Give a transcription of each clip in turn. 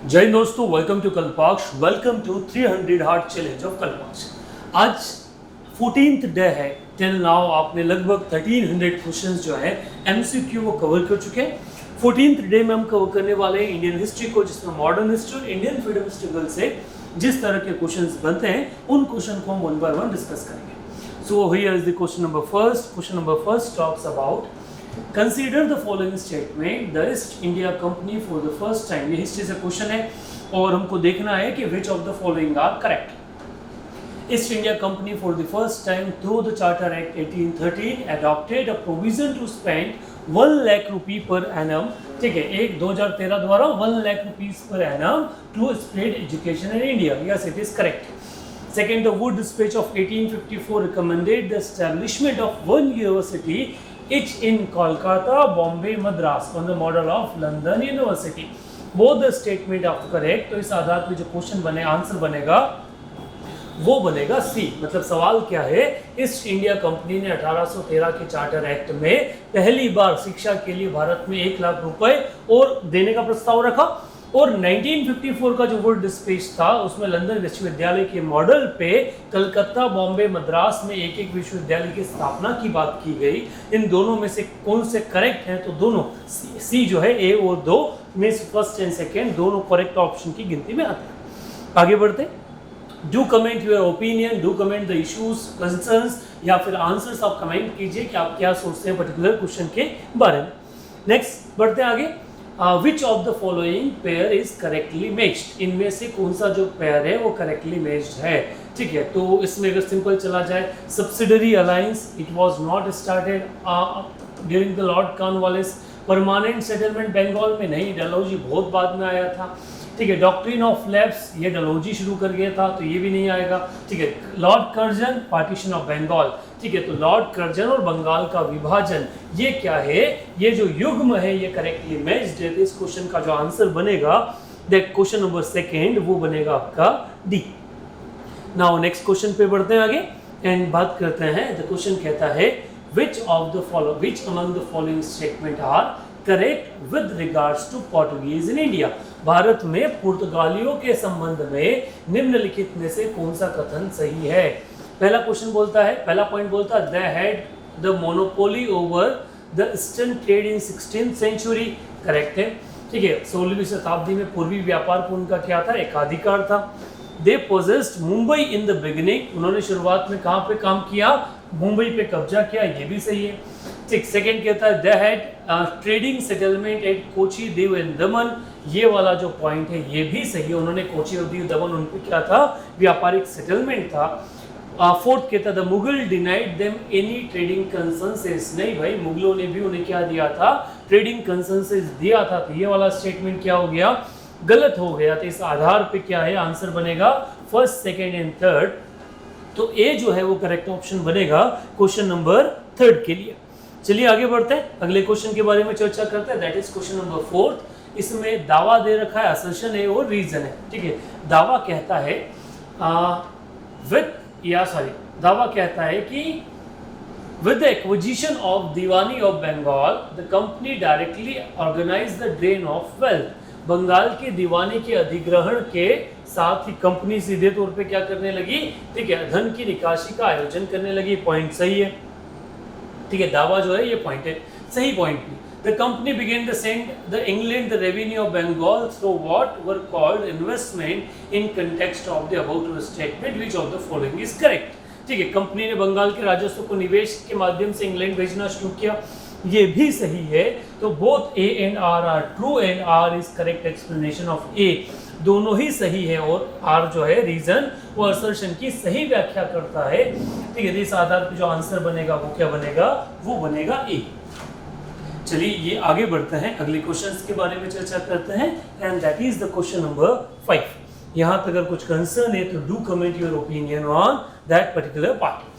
जय दोस्तों, welcome to Kalpaksh. Welcome to 300 hard challenge of Kalpaksh. आज 14th डे है। टिल नाउ आपने लगभग 1300 क्वेश्चंस जो है एमसीक्यू वो कवर कर चुके हैं। 14th डे में हम कवर करने वाले हैं इंडियन हिस्ट्री को, जिसमें मॉडर्न हिस्ट्री और इंडियन फ्रीडम स्ट्रगल से जिस तरह के क्वेश्चंस बनते हैं उन क्वेश्चन को हम वन बाय वन डिस्कस करेंगे। सो here is the question number first. Question number first talks about Consider the following statement: the East India Company for the first time। ये हिस्ट्री से क्वेश्चन है और हमको देखना है कि which of the following are correct। East India Company for the first time through the Charter Act 1813 adopted a provision to spend 1 lakh rupee per annum। ठीक है, 2013 द्वारा 1 lakh rupees per annum to spread education in India। Yes, it is correct। Second, the Wood Dispatch of 1854 recommended the establishment of one university each in Kolkata, Bombay, Madras on the model of London University। Both the statement are correct। तो इस आधार पे जो question बने, answer बनेगा वो बनेगा सी। मतलब सवाल क्या है, ईस्ट इंडिया कंपनी ने 1813 के चार्टर एक्ट में पहली बार शिक्षा के लिए भारत में 1 लाख रुपए और देने का प्रस्ताव रखा, और 1954 का जो वुड डिस्पैच था उसमें लंदन विश्वविद्यालय के मॉडल पे कलकत्ता, बॉम्बे, मद्रास में एक एक विश्वविद्यालय की स्थापना की बात की गई। इन दोनों में से कौन से करेक्ट हैं? तो दोनों सी जो है, ए और 2 में फर्स्ट एंड सेकेंड दोनों करेक्ट ऑप्शन की गिनती में आते हैं। आगे बढ़ते, do comment your opinion, do comment the issues concerns, या फिर आंसर्स आप कमेंट कीजिए कि आप क्या सोचते हैं पर्टिकुलर क्वेश्चन के बारे में। नेक्स्ट बढ़ते हैं आगे। विच of the following pair is correctly matched. इनमें से कौन सा जो पेयर है वो करेक्टली मैच्ड है? ठीक है, तो इसमें अगर सिंपल चला जाए, subsidiary alliance it was not started during the Lord Cornwallis. Permanent settlement Bengal में नहीं, डलहौजी बहुत बाद में आया था। ठीक है, डॉक्ट्रिन ऑफ लैप्स ये डलहौजी शुरू कर गया था, तो ये भी नहीं आएगा। ठीक है, Lord Curzon, partition of Bengal. ठीक है, तो लॉर्ड कर्जन और बंगाल का विभाजन ये क्या है? ये जो युग्म है ये करेक्टली मैच्ड है। इस क्वेश्चन का जो आंसर बनेगा, दैट क्वेश्चन नंबर सेकेंड, वो बनेगा आपका डी। नाउ नेक्स्ट क्वेश्चन पे बढ़ते हैं आगे एंड बात करते हैं। द क्वेश्चन कहता है which among the following statement are correct with regards to Portuguese in India। Bharat में पुर्तगालियों के संबंध में निम्नलिखित में से कौन सा कथन सही है? पहला क्वेश्चन बोलता है, पहला पॉइंट बोलता है they had the monopoly over the eastern trade in 16th century। Correct है। ठीक है, 16वीं शताब्दी में पूर्वी व्यापार को उनका क्या था? एकाधिकार था। They possessed Mumbai in the beginning। उन्होंने शुरुआत में कहाँ पे काम किया? मुंबई पे कब्जा किया, ये भी सही है। ठीक, सेकंड कहता है they had trading settlement at Kochi, Diu and Daman. ये वाला जो पॉइंट है ये भी सही है। उन्होंने कोची और दीव दमन, उन पे क्या था? व्यापारिक सेटलमेंट था। फोर्थ कहता है Mughal denied them any trading consensus. नहीं भाई, मुगलों ने भी उन्हें क्या दिया था? ट्रेडिंग कंसेंसस दिया था। तो ये वाला स्टेटमेंट क्या हो गया? गलत हो गया। तो इस आधार पे क्या है? आंसर बनेगा फर्स्ट, सेकेंड एंड थर्ड। तो ए जो है वो करेक्ट ऑप्शन बनेगा क्वेश्चन नंबर थर्ड के लिए। चलिए आगे बढ़ते हैं, अगले क्वेश्चन के बारे में चर्चा करते हैं। That is question number fourth. इसमें दावा दे रखा है, असर्शन है और रीजन है। ठीक है, दावा कहता है दावा कहता है कि with the acquisition of Diwani of Bengal, the company directly organized the drain of wealth। Bengal के दीवानी के अधिग्रहण के साथ ही कंपनी सीधे तौर पे क्या करने लगी? ठीक है, धन की निकासी का आयोजन करने लगी। पॉइंट सही है। ठीक है, दावा जो है ये पॉइंट है, सही पॉइंट है। The company began the send the England the revenue of Bengal through what were called investment in context of the about statement, which of the following is correct. ठीक है, कंपनी ने बंगाल के राजस्व को निवेश के माध्यम से इंग्लैंड भेजना शुरू किया, ये भी सही है। तो both A and R are true and R is correct explanation of A. दोनों ही सही है और आर जो है रीजन वो असर्शन की सही व्याख्या करता है। ठीक है, इस आधार पर जो आंसर बनेगा वो क्या बनेगा? वो बनेगा ए। चलिए ये आगे बढ़ते हैं, अगले क्वेश्चंस के बारे में चर्चा करते हैं and that is the question number 5। यहाँ तक अगर कुछ कंसर्न है तो do comment your opinion on that particular part.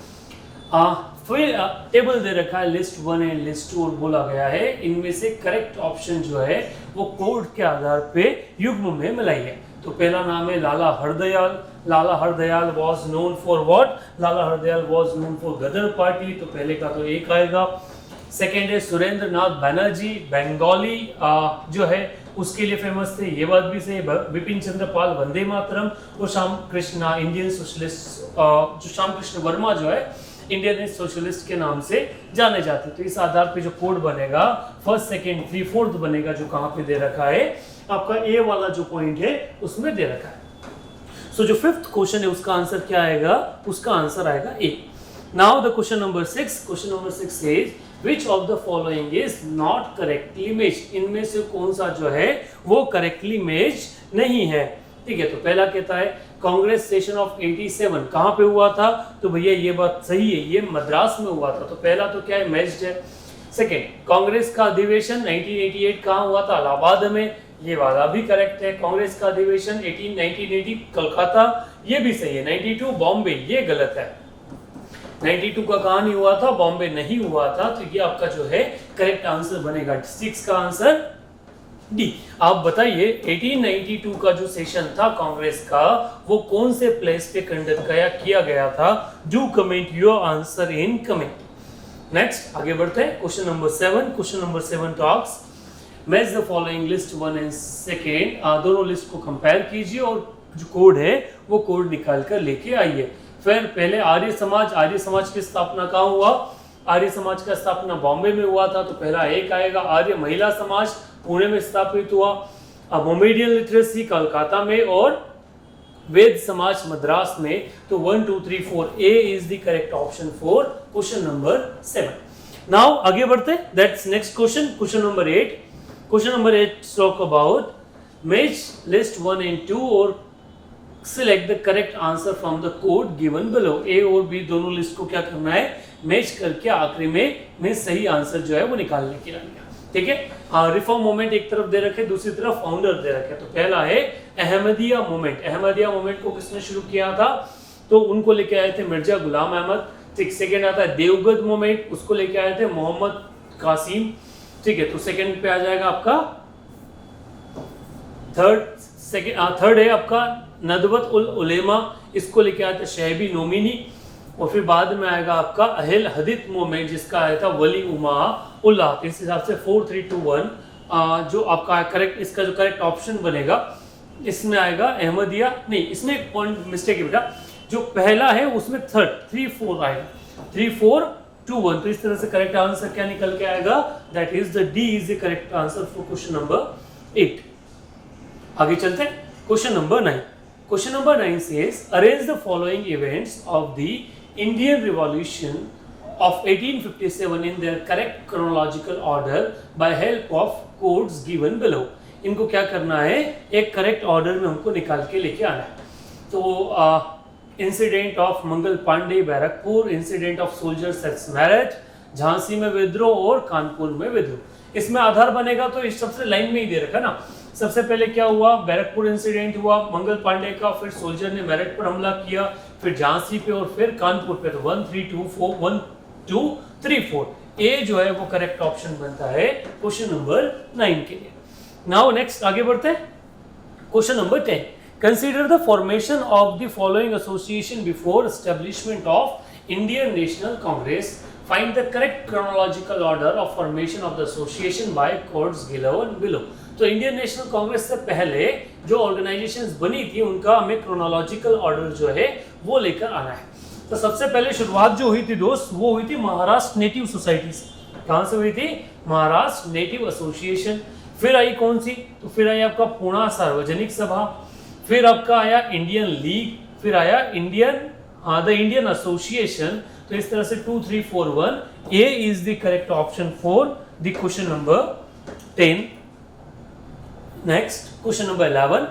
फिर टेबल दे रखा है लिस्ट 1 एंड लिस्ट 2 और बोला गया है इनमें से करेक्ट ऑप्शन जो है वो कोड के आधार पे युग्म में मिलाइए। तो पहला नाम है Lala Hardayal. Lala Hardayal was known for what? Lala Hardayal was known for Ghadar party, तो पहले का तो एक आएगा। सेकेंड है सुरेंद्र नाथ बनर्जी, बंगाली जो है उसके लिए फेमस थे, ये बात भी सही है। बिपिन चंद्र पाल वंदे मातरम और श्याम कृष्ण इंडियन सोशलिस्ट, जो श्याम कृष्ण वर्मा जो है इंडियन सोशलिस्ट के नाम से जाने जाते। तो इस आधार पे जो कोड बनेगा फर्स्ट सेकंड थ्री फोर्थ बनेगा, जो कहाँ पे दे रखा है आपका ए वाला जो पॉइंट है उसमें दे रखा है। सो जो फिफ्थ क्वेश्चन है उसका आंसर क्या आएगा, उसका आंसर आएगा A. Now the question number 6, question number 6 says which of the following is not correctly matched, इनमें से कौन सा जो है वो करेक्टली मैच नहीं है। ठीक है, तो पहला कहता है कांग्रेस सेशन ऑफ 87 कहाँ पे हुआ था, तो भैया ये बात सही है, ये मद्रास में हुआ था, तो पहला तो क्या है मैच्ड है। सेकेंड, कांग्रेस का अधिवेशन 1988 कहाँ हुआ था, इलाहाबाद में, ये वाला भी करेक्ट है। कांग्रेस का अधिवेशन 1980 कलकत्ता, ये भी सही है। 92 बॉम्बे, ये गलत है। 92 का कहाँ नहीं हुआ था, बॉम्बे नहीं हुआ था, तो ये आपका जो है करेक्ट आंसर बनेगा 6 का आंसर डी। आप बताइए 1892 का जो सेशन था कांग्रेस का वो कौन से प्लेस पे कंडक्ट किया गया था। Do comment your answer in comment. Next आगे बढ़ते हैं, question number 7। Question number 7 talks match the following list 1 and second, दोनों लिस्ट को कंपेयर कीजिए और जो कोड है वो कोड निकाल कर लेके आइए। फिर पहले आर्य समाज की स्थापना कहाँ हुआ, आर्य समाज का स्थापना बॉम्बे में हुआ था, तो पहला एक आएगा। आर्य महिला समाज पुणे में स्थापित हुआ। अब मोमेडियन लिटरेसी कलकत्ता में और वेद समाज मद्रास में, तो 1 2 3 4 A is the correct option for question number 7। Now आगे बढ़ते, that's next question, question number 8। Question number 8 talk about match list 1 and 2 और select the correct answer from the code given below. A और B दोनों list को क्या करना है, match करके आखिरी में सही आंसर जो है वो निकालने की रखना। ठीक है, रिफॉर्म मूवमेंट एक तरफ दे रखे, दूसरी तरफ फाउंडर दे रखे। तो पहला है अहमदिया मूवमेंट। अहमदिया मूवमेंट को किसने शुरू किया था, तो उनको लेके आए थे मिर्जा गुलाम अहमद। ठीक, सेकेंड आता है देवगढ़ मूवमेंट, उसको लेके आए थे मोहम्मद कासिम। ठीक है, तो सेकेंड पे आ जाएगा आपका थर्ड है आपका नदवत उल उलेमा, इसको लेके आए थे शहबी नोमिनी। और फिर बाद में आएगा आपका अहल हदीथ मूवमेंट, जिसका आया था वली उमा उल्लाह। इस हिसाब से 4 3 2 1 जो आपका करेक्ट, इसका जो करेक्ट ऑप्शन बनेगा इसमें आएगा अहमदिया। नहीं, इसमें एक पॉइंट मिस्टेक है बेटा, जो पहला है उसमें थर्ड 3 4 आएगा, 3 4 2 1। तो इस तरह से करेक्ट आंसर क्या निकल के आएगा, that is the D is the correct answer for question number 8। आगे चलते हैं, question number 9। Question number 9 says arrange the following events of the Indian Revolution of 1857 in their correct chronological order by help of codes given below। इनको क्या करना है, एक correct order में हमको निकाल के लेके आना है। तो incident of Mangal Pandey Barrackpore, incident of soldiers at Meerut, Jhansi में विद्रोह और कानपुर में विद्रोह। इसमें आधार बनेगा तो इस सबसे लाइन में ही दे रखा ना। सबसे पहले क्या हुआ, बैरकपुर इंसिडेंट हुआ मंगल पांडे का, फिर सोल्जर ने मेरठ पर हमला किया, फिर झांसी पे और फिर कानपुर पे। तो 1 3 2 4 1 2 3 4 ए जो है वो करेक्ट ऑप्शन बनता है क्वेश्चन नंबर 9 के लिए। नाउ नेक्स्ट आगे बढ़ते हैं, question number 10। Consider the formation of the following association before establishment of Indian National Congress. Find the correct chronological order of formation of the association by codes given below. तो Indian National Congress से पहले जो organisations बनी थी उनका हमें chronological order जो है वो लेकर आना है। तो सबसे पहले शुरुआत जो हुई थी दोस्त, वो हुई थी महाराष्ट्र नेटिव सोसाइटी से। कहाँ से हुई थी, महाराष्ट्र नेटिव एसोसिएशन। फिर आई कौन सी, तो फिर आई आपका पुणे सार्वजनिक सभा, फिर आपका आया इंडियन लीग, फिर आया द इंडियन एसोसिएशन। तो इस तरह से 2 3 4 1 ए is the correct option for the question number 10। Next, question number 11.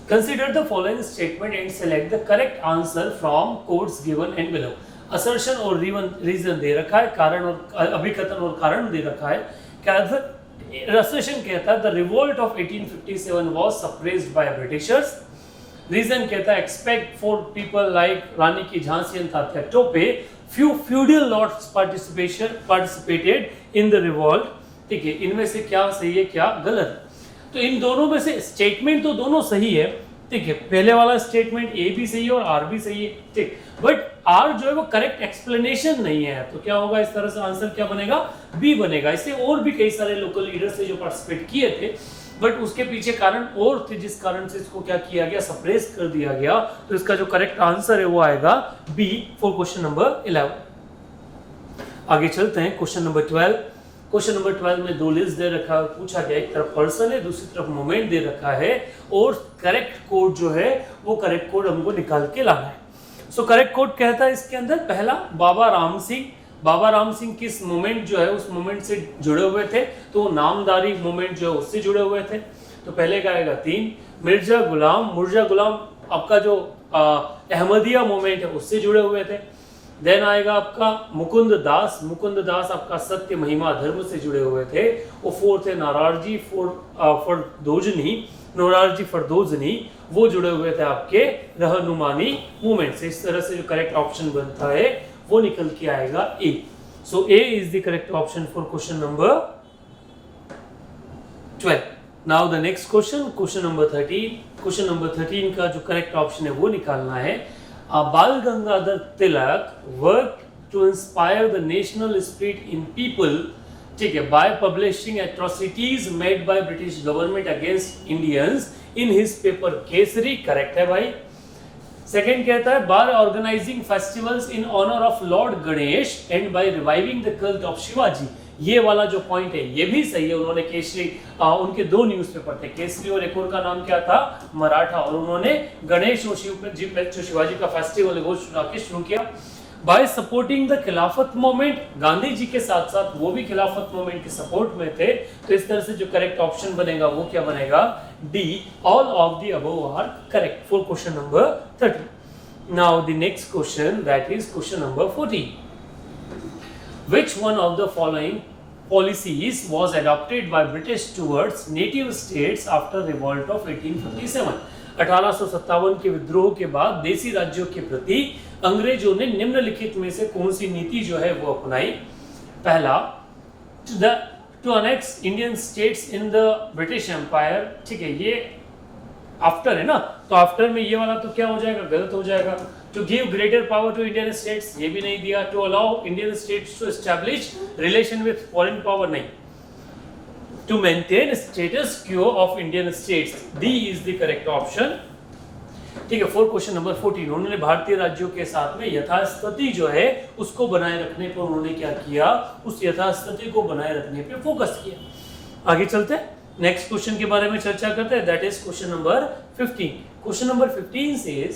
Consider the following statement and select the correct answer from codes given and below. Assertion और reason दे रखा है, कारण और अभिकथन और कारण दे रखा है। क्या assertion कहता है the revolt of 1857 was suppressed by Britishers. Reason कहता है expect for people like रानी की Jhansi and Tatya Tope, few feudal lords participated in the revolt। ठीक है, इनमें से क्या सही है क्या गलत। तो इन दोनों में से स्टेटमेंट तो दोनों सही है, ठीक है, पहले वाला स्टेटमेंट ए भी सही है और आर भी सही है, ठीक, बट आर जो है वो करेक्ट एक्सप्लेनेशन नहीं है, तो क्या होगा, इस तरह से आंसर क्या बनेगा, बी बनेगा। इससे और भी कई सारे लोकल लीडर्स थे जो पार्टिसिपेट किए थे, बट उसके पीछे कारण और थे जिस कारण से इसको क्या किया गया, सप्रेस कर दिया गया। तो इसका जो करेक्ट आंसर है वो आएगा बी फॉर क्वेश्चन नंबर 11। आगे चलते हैं क्वेश्चन नंबर 12। क्वेश्चन नंबर 12 में दो लिस्ट दे रखा है, पूछा गया एक तरफ पर्सन है, दूसरी तरफ मोमेंट दे रखा है, और करेक्ट कोड जो है वो करेक्ट कोड हमको निकाल के लाना है। सो करेक्ट कोड कहता है इसके अंदर पहला बाबा राम सिंह। बाबा राम सिंह किस मोमेंट जो है उस मोमेंट से जुड़े हुए थे, तो नामदारी मोमेंट जो है उससे जुड़े हुए थे। तो पहले का आएगा 3। मिर्जा गुलाम आपका जो अहमदिया मोमेंट है उससे जुड़े हुए थे। देन आएगा आपका मुकुंद दास आपका सत्य महिमा धर्म से जुड़े हुए थे। और 4 थे नारारजी फरदोजनी, वो जुड़े हुए थे आपके रहनुमानी मूवमेंट से। इस तरह से जो करेक्ट ऑप्शन बनता है वो निकल के आएगा A. So A is the correct option for question number 12। Now the next question number 13। Question number 13 का जो करेक्ट ऑप्शन है वो निकालना है। Bal Gangadhar Tilak work to inspire the national spirit in people, ठीक है, by publishing atrocities made by British government against Indians in his paper Kesari, correct है भाई। सेकेंड कहता है by organizing festivals in honour of lord Ganesh and by reviving the cult of Shivaji, ये वाला जो point है ये भी सही है। उन्होंने केसरी उनके 2 न्यूज़पेपर थे, केसरी और एक और का नाम क्या था, मराठा, और उन्होंने गणेश और शिवाजी का फेस्टिवल है वो शुरू किया। बाय सपोर्टिंग द खिलाफत मूवमेंट, गांधी जी के साथ साथ वो भी खिलाफत मूवमेंट के सपोर्ट में थे। तो इस तरह से जो करेक्ट ऑप्शन बनेगा वो क्या बनेगा, D, all of the above are correct for question number 30। Now the next question, that is question number 14। Which one of the following policies was adopted by British towards native states after revolt of 1857? 1857 के विद्रोह के बाद देसी राज्यों के प्रति अंग्रेजों ने निम्नलिखित में से कौन सी नीति जो है वो अपनाई। पहला, to annex Indian states in the British Empire, ठीक है, ये आफ्टर है ना, तो आफ्टर में ये वाला तो क्या हो जाएगा, गलत हो जाएगा। To give greater power to Indian states, ये भी नहीं दिया। To allow Indian states to establish relation with foreign power, नहीं। To maintain status quo of Indian states, D is the correct option, ठीक है। फॉर क्वेश्चन नंबर 14, उन्होंने भारतीय राज्यों के साथ में यथास्थिति जो है उसको बनाए रखने पर उन्होंने क्या किया, उस यथास्थिति को बनाए रखने पे फोकस किया। आगे चलते हैं, नेक्स्ट क्वेश्चन के बारे में चर्चा करते हैं, that is question number 15। Question number 15 से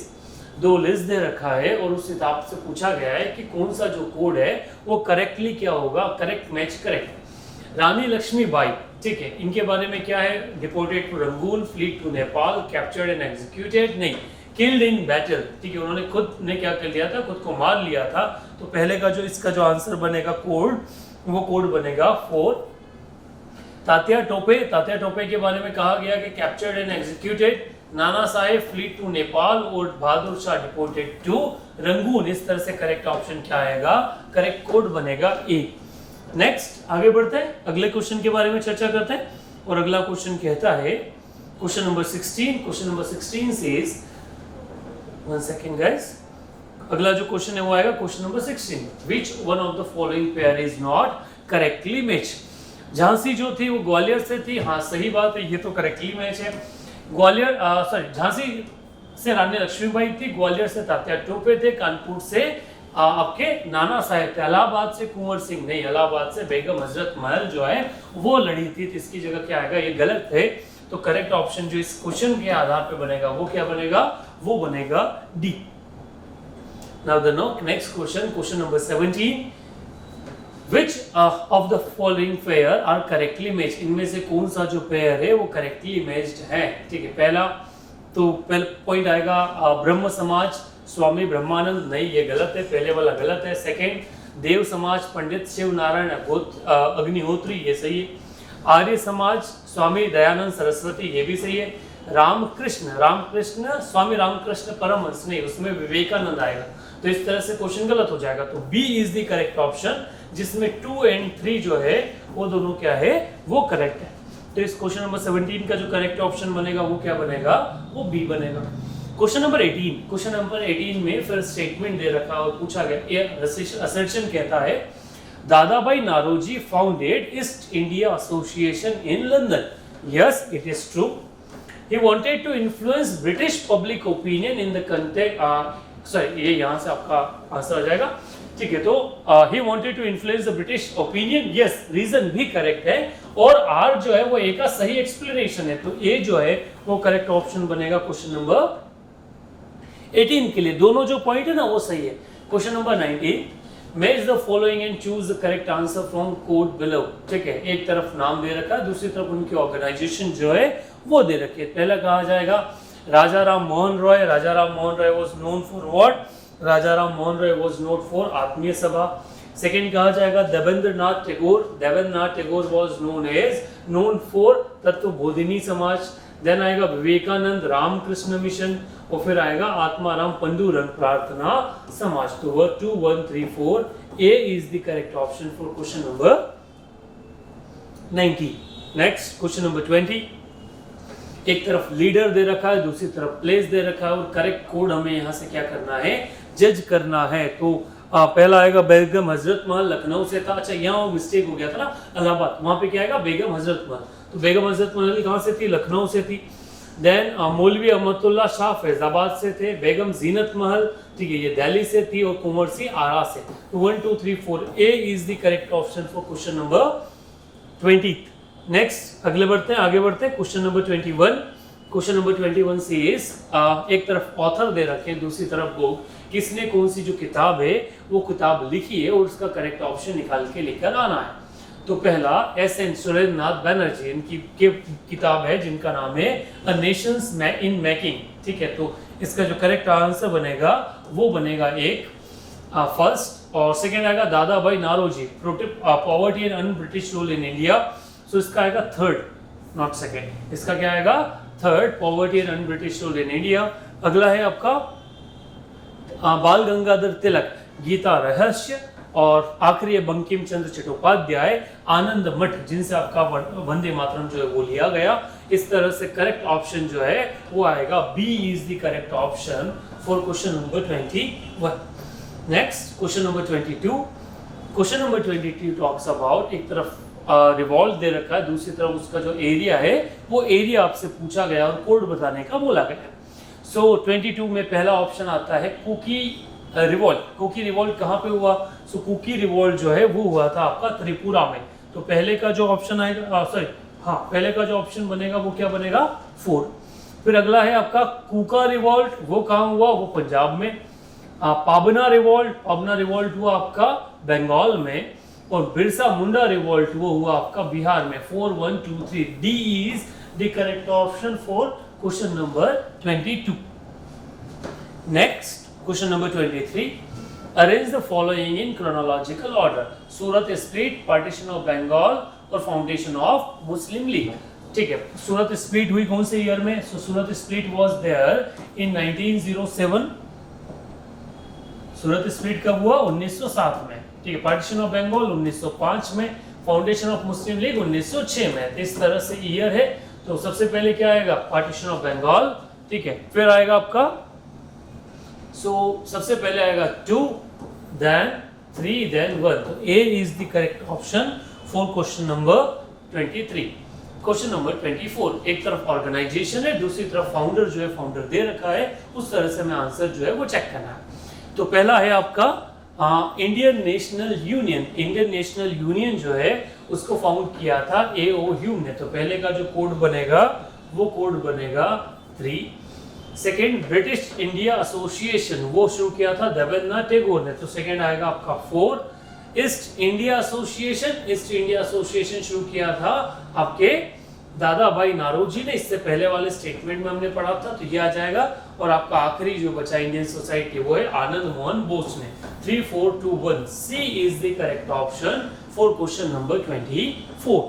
2 लिस्ट दे रखा है और उस हिसाब से पूछा गया है कि कौन सा जो कोड है वो करेक्टली क्या होगा, correct match correct. Rani Lakshmibai, ठीक है, इनके बारे में क्या है, deported to Rangoon, fled to Nepal, captured and executed, नहीं, किल्ड इन बैटल, ठीक है, उन्होंने खुद ने क्या कर लिया था, खुद को मार लिया था। तो पहले का जो इसका जो आंसर बनेगा कोड, वो कोड बनेगा 4। तात्या टोपे के बारे में कहा गया कि captured and executed, Nana Saheb fled to Nepal और Bahadur Shah deported to Rangoon. इस तरह से करेक्ट ऑप्शन क्या आएगा, करेक्ट कोड बनेगा ए। नेक्स्ट आगे बढ़ते हैं, अगले क्वेश्चन के बारे में चर्चा करते हैं, और अगला क्वेश्चन कहता है question number 16। Question number 16 says, 1 second guys, अगला जो क्वेश्चन है वो आएगा question number 16। Which one of the following pair is not correctly match. Jhansi जो थी वो ग्वालियर से थी, हाँ सही बात है, ये तो करेक्टली मैच है। झांसी से रानी लक्ष्मीबाई थी, ग्वालियर से तात्या टोपे थे, कानपुर से आपके नाना साहेब थे, इलाहाबाद से कुंवर सिंह नहीं, इलाहाबाद से बेगम हजरत महल जो है वो लड़ी थी। तो इसकी जगह क्या आएगा, ये गलत है। तो करेक्ट ऑप्शन जो इस क्वेश्चन के आधार पे बनेगा वो क्या बनेगा, वो बनेगा D. Now the next question number 17। Which of the following pair are correctly matched? इनमें से कौन सा जो पेयर है वो करेक्टली मैच्ड है, ठीक है। पहला पॉइंट आएगा ब्रह्म समाज स्वामी ब्रह्मानंद, नहीं ये गलत है, पहले वाला गलत है। सेकंड, देव समाज पंडित शिव नारायण अग्निहोत्री, ये सही है। आर्य समाज स्वामी दयानंद सरस्वती, ये भी सही है। रामकृष्ण स्वामी रामकृष्ण परमहंस, नहीं, उसमें विवेकानंद आएगा। तो इस तरह से क्वेश्चन गलत हो जाएगा। तो B is the correct option, जिसमें 2 और 3 जो है वो दोनों क्या है, वो करेक्ट है। तो इस क्वेश्चन नंबर 17 का जो करेक्ट ऑप्शन बनेगा वो क्या बनेगा, वो बी बनेगा। क्वेश्चन नंबर 18 में फिर स्टेटमेंट दे रखा और पूछा गया, ये असर्शन कहता है Dadabhai Naoroji founded East India association in London. Yes, it is true. He wanted to influence British public opinion in the context ये यहाँ से आपका आंसर आ जाएगा, ठीक है। तो he wanted to influence the British opinion, yes, reason भी करेक्ट है और आर जो है वो ए का सही एक्सप्लेनेशन है, तो ए जो है वो करेक्ट ऑप्शन बनेगा क्वेश्चन नंबर 18 के लिए। दोनों जो पॉइंट है ना वो सही है। Question number 19, match the following and choose the correct answer from code below, ठीक है। एक तरफ नाम दे रखा है, दूसरी तरफ उनकी ऑर्गेनाइजेशन जो है वो दे रखी है। पहला कहा जाएगा Raja Ram Mohan Roy. Raja Ram Mohan Roy was known for what? Raja Ram Mohan Roy was known for Atmiya Sabha. Second कहा जाएगा Debendranath Tagore. Debendranath Tagore was known for Tattvabodhini Samaj. Then आएगा विवेकानंद रामकृष्ण मिशन और फिर आएगा आत्माराम पंडुरंग प्रार्थना समाज। तो 2 1 3 4 A is the correct option for question number 19। Next question number 20, एक तरफ लीडर दे रखा है, दूसरी तरफ प्लेस दे रखा है और करेक्ट कोड हमें यहाँ से क्या करना है, जज करना है। तो पहला आएगा बेगम हजरत महल, लखनऊ से था। अच्छा, यहाँ मिस्टेक हो गया था ना, इलाहाबाद, वहां पे क्या आएगा बेगम हजरत महल। तो बेगम हजरत महल कहाँ से थी? लखनऊ से थी। देन मौलवी अहमदुल्ला शाह फैजाबाद से थे। बेगम जीनत महल, ठीक है, ये दिल्ली से थी और कुंवर सिंह आरा से। तो 1 2 3 4 A is the correct option for question number 20। Next आगे बढ़ते हैं क्वेश्चन नंबर 21। क्वेश्चन नंबर 21 से एक तरफ ऑथर दे रखे हैं, दूसरी तरफ बुक, किसने कौन सी जो किताब है वो किताब लिखी है और उसका करेक्ट ऑप्शन निकाल के लेकर आना है। तो पहला एस.एन. सुरेंद्रनाथ बैनर्जी, इनकी किताब है जिनका नाम है अ नेशंस इन मेकिंग, ठीक है। तो इसका जो करेक्ट आंसर बनेगा वो बनेगा एक फर्स्ट, और सेकेंड आएगा Dadabhai Naoroji poverty and un British rule in India. So इसका आएगा थर्ड, नॉट सेकेंड। इसका क्या आएगा? Third, poverty and un British rule in India. अगला है आपका बाल गंगाधर तिलक गीता रहस्य, और आखिरी है बंकिम चंद्र चट्टोपाध्याय आनंद मठ, जिनसे आपका वंदे मातरम जो है वो लिया गया। इस तरह से करेक्ट ऑप्शन जो है वो आएगा B is the correct option for question number 21। Next question number 22। Question number 22 talks about, एक तरफ रिवॉल्व दे रखा है, दूसरी तरफ उसका जो एरिया है वो एरिया आपसे पूछा गया और कोड बताने का बोला गया। सो 22 में पहला ऑप्शन आता है कुकी रिवॉल्ट। कुकी रिवॉल्ट कहाँ पे हुआ? सो कुकी रिवॉल्ट जो है वो हुआ था आपका त्रिपुरा में। तो पहले का जो ऑप्शन आएगा, पहले का जो ऑप्शन बनेगा वो क्या बनेगा? 4। फिर अगला है आपका कुका रिवॉल्ट, वो कहाँ हुआ? वो पंजाब में। पाबना रिवॉल्ट हुआ आपका बंगाल में, और बिरसा मुंडा रिवॉल्ट वो हुआ आपका बिहार में। 4 1 2 3 D is the correct option for question number 22। Next question number 23, arrange the following in chronological order. Surat split, partition of Bengal और फाउंडेशन ऑफ मुस्लिम लीग, ठीक है। सूरत स्प्लिट हुई कौन से ईयर में? So Surat split was there in 1907। Surat split कब हुआ? 1907 में, ठीक है। पार्टीशन ऑफ बंगाल 1905 में, फाउंडेशन ऑफ मुस्लिम लीग 1906 में। इस तरह से ईयर है। तो सबसे पहले क्या आएगा? पार्टीशन ऑफ बंगाल, ठीक है। फिर आएगा आपका सबसे पहले आएगा 2, then 3, then 1। तो A is the correct option for question number 23। Question number 24, एक तरफ ऑर्गेनाइजेशन है, दूसरी तरफ फाउंडर जो है फाउंडर दे रखा है, उस तरह से हमें आंसर जो है वो चेक करना है। तो पहला है आपका Indian national union. Indian national union जो है उसको फाउंड किया था A.O. ह्यूम ने। तो पहले का जो कोड बनेगा वो कोड बनेगा 3। सेकेंड, ब्रिटिश इंडिया एसोसिएशन वो शुरू किया था देवेंद्रनाथ टैगोर ने। तो सेकेंड आएगा आपका 4। ईस्ट इंडिया एसोसिएशन शुरू किया था आपके दादा भाई नारोजी ने। इससे पहले वाले स्टेटमेंट में हमने पढ़ा था, तो ये आ जाएगा। और आपका आखिरी जो बचा इंडियन सोसाइटी वो है आनंद मोहन बोस ने। 3 4 2 1 C is the correct option for question number 24।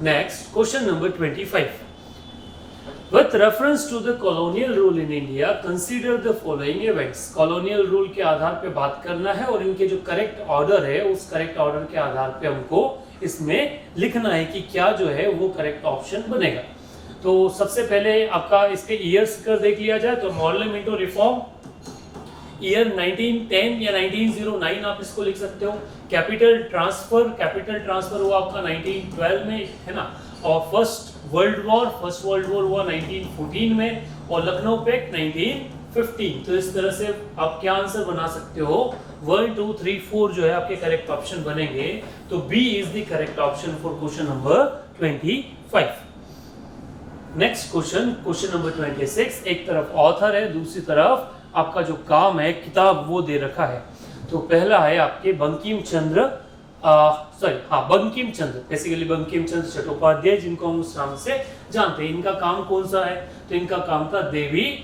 Next question number 25, With reference to the colonial rule in India, consider the following events। colonial rule के आधार पे बात करना है और इनके जो करेक्ट ऑर्डर है उस करेक्ट ऑर्डर के आधार पे हमको इसमें लिखना है कि क्या जो है वो करेक्ट ऑप्शन बनेगा। तो सबसे पहले आपका इसके ईयर्स कर देख लिया जाए तो मॉडल मिंटो रिफॉर्म ईयर 1910 या 1909 आप इसको लिख सकते हो। कैपिटल ट्रांसफर हुआ आपका 1912 में, है ना। और फर्स्ट वर्ल्ड वॉर हुआ 1914 में, और लखनऊ पैक्ट 1915। तो इस तरह से आप क्या आंसर बना सकते हो, 1 2 3 4 जो है आपके करेक्ट ऑप्शन बनेंगे। तो B is the correct option for question number 25। Next question number 26। एक तरफ ऑथर है, दूसरी तरफ आपका जो काम है किताब वो दे रखा है। तो पहला है आपके बंकिम चंद्र बेसिकली बंकिम चंद्र चट्टोपाध्याय, जिनको हम उस नाम से जानते हैं। इनका काम कौन सा है, तो इनका काम था देवी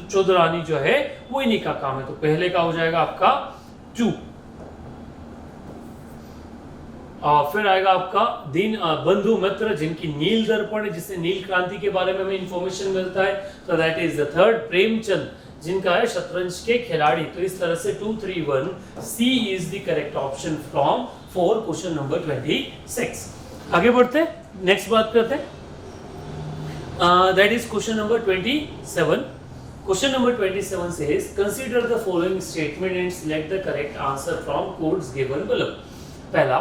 चौधरानी जो है वो इन्हीं का काम है। तो पहले का हो जाएगा आपका 2। फिर आएगा आपका दीन बंधु मित्र, जिनकी नील दर्पण है, जिससे नील क्रांति के बारे में हमें इंफॉर्मेशन मिलता है। तो that is the third. Premchand, जिनका है शतरंज के खिलाड़ी। तो इस तरह से 2 3 1 C is the correct option from for question number 26। आगे बढ़ते नेक्स्ट बात करते हैं, that is question number 27। Question number 27 says consider the following statement and select the correct answer from quotes given below। पहला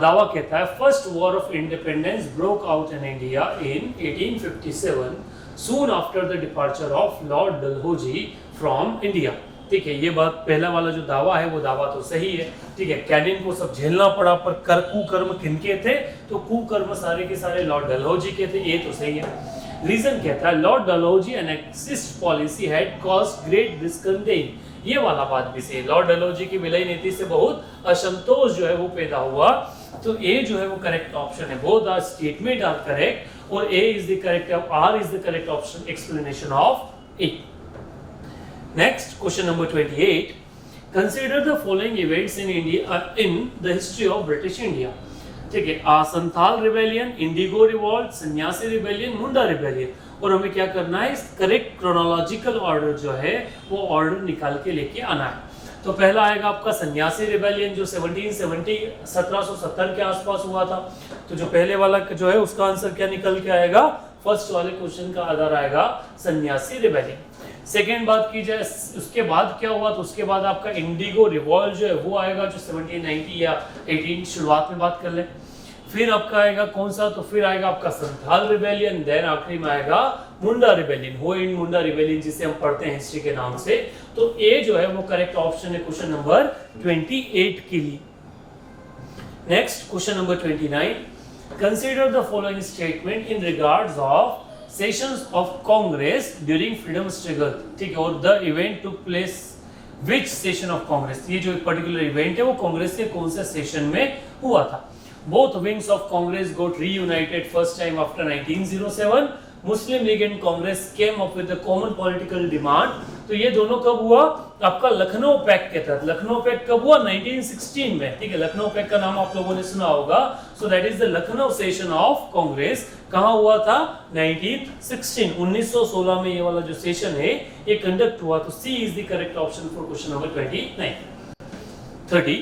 दावा कहता है first war of independence broke out in India in 1857 soon after the departure of Lord Dalhousie from India. ठीक है, ये बात पहला वाला जो दावा है वो दावा तो सही है। ठीक है, कैनिन को सब झेलना पड़ा, पर कुकर्म किनके थे, तो कुकर्म सारे के सारे लॉर्ड डलहौजी के थे, ये तो सही है। रीजन कहता है lord Dalhousie annexist policy had caused great discontent, ये वाला बात भी सही है। लॉर्ड डलहौजी की विलय नीति से बहुत असंतोष जो है वो पैदा हुआ। तो ए जो है वो करेक्ट ऑप्शन है। Both R statement are correct और A is the correct, R is the correct option, explanation of A. Next question number 28। Consider the following events in India in the history of British India. ठीक है, Santhal rebellion, indigo revolt, Sanyasi rebellion, Munda rebellion. और हमें क्या करना है, correct chronological order जो है वो ऑर्डर निकाल के लेके आना है। तो पहला आएगा आपका सन्यासी रिबेलियन जो 1770 के आसपास हुआ था। तो जो पहले वाला जो है उसका आंसर क्या निकल के आएगा, फर्स्ट वाले क्वेश्चन का आधार आएगा सन्यासी रिबेलियन। सेकेंड बात की जाए उसके बाद क्या हुआ, तो उसके बाद आपका इंडिगो रिवॉल्ट जो है वो आएगा जो 1790 या 18 शुरुआत में बात कर ले। फिर आपका आएगा कौन सा, तो फिर आएगा आपका संथाल रिबेलियन, देन आखिरी में आएगा मुंडा रिबेलियन, हो इन मुंडा रिबेलियन जिसे हम पढ़ते हैं हिस्ट्री के नाम से। तो ए जो है वो करेक्ट ऑप्शन है क्वेश्चन नंबर 28 के लिए। Next question number 29। Consider the following statement in regards of sessions of Congress during freedom struggle. ठीक है, और the event took place which session of Congress, ये जो पर्टिकुलर इवेंट है वो कांग्रेस के कौन से सेशन में हुआ था। Both wings of Congress got reunited first time after 1907. Muslim League and Congress came up with a common political demand. तो ये दोनों कब हुआ, आपका लखनऊ पैक्ट के तहत। लखनऊ पैक्ट कब हुआ, 1916 में। ठीक है, लखनऊ पैक्ट का नाम आप लोगों ने सुना होगा। So that is the Lucknow session of Congress. कहाँ हुआ था, 1916 में ये वाला जो सेशन है ये कंडक्ट हुआ। तो C is the correct option for question number 29। 30।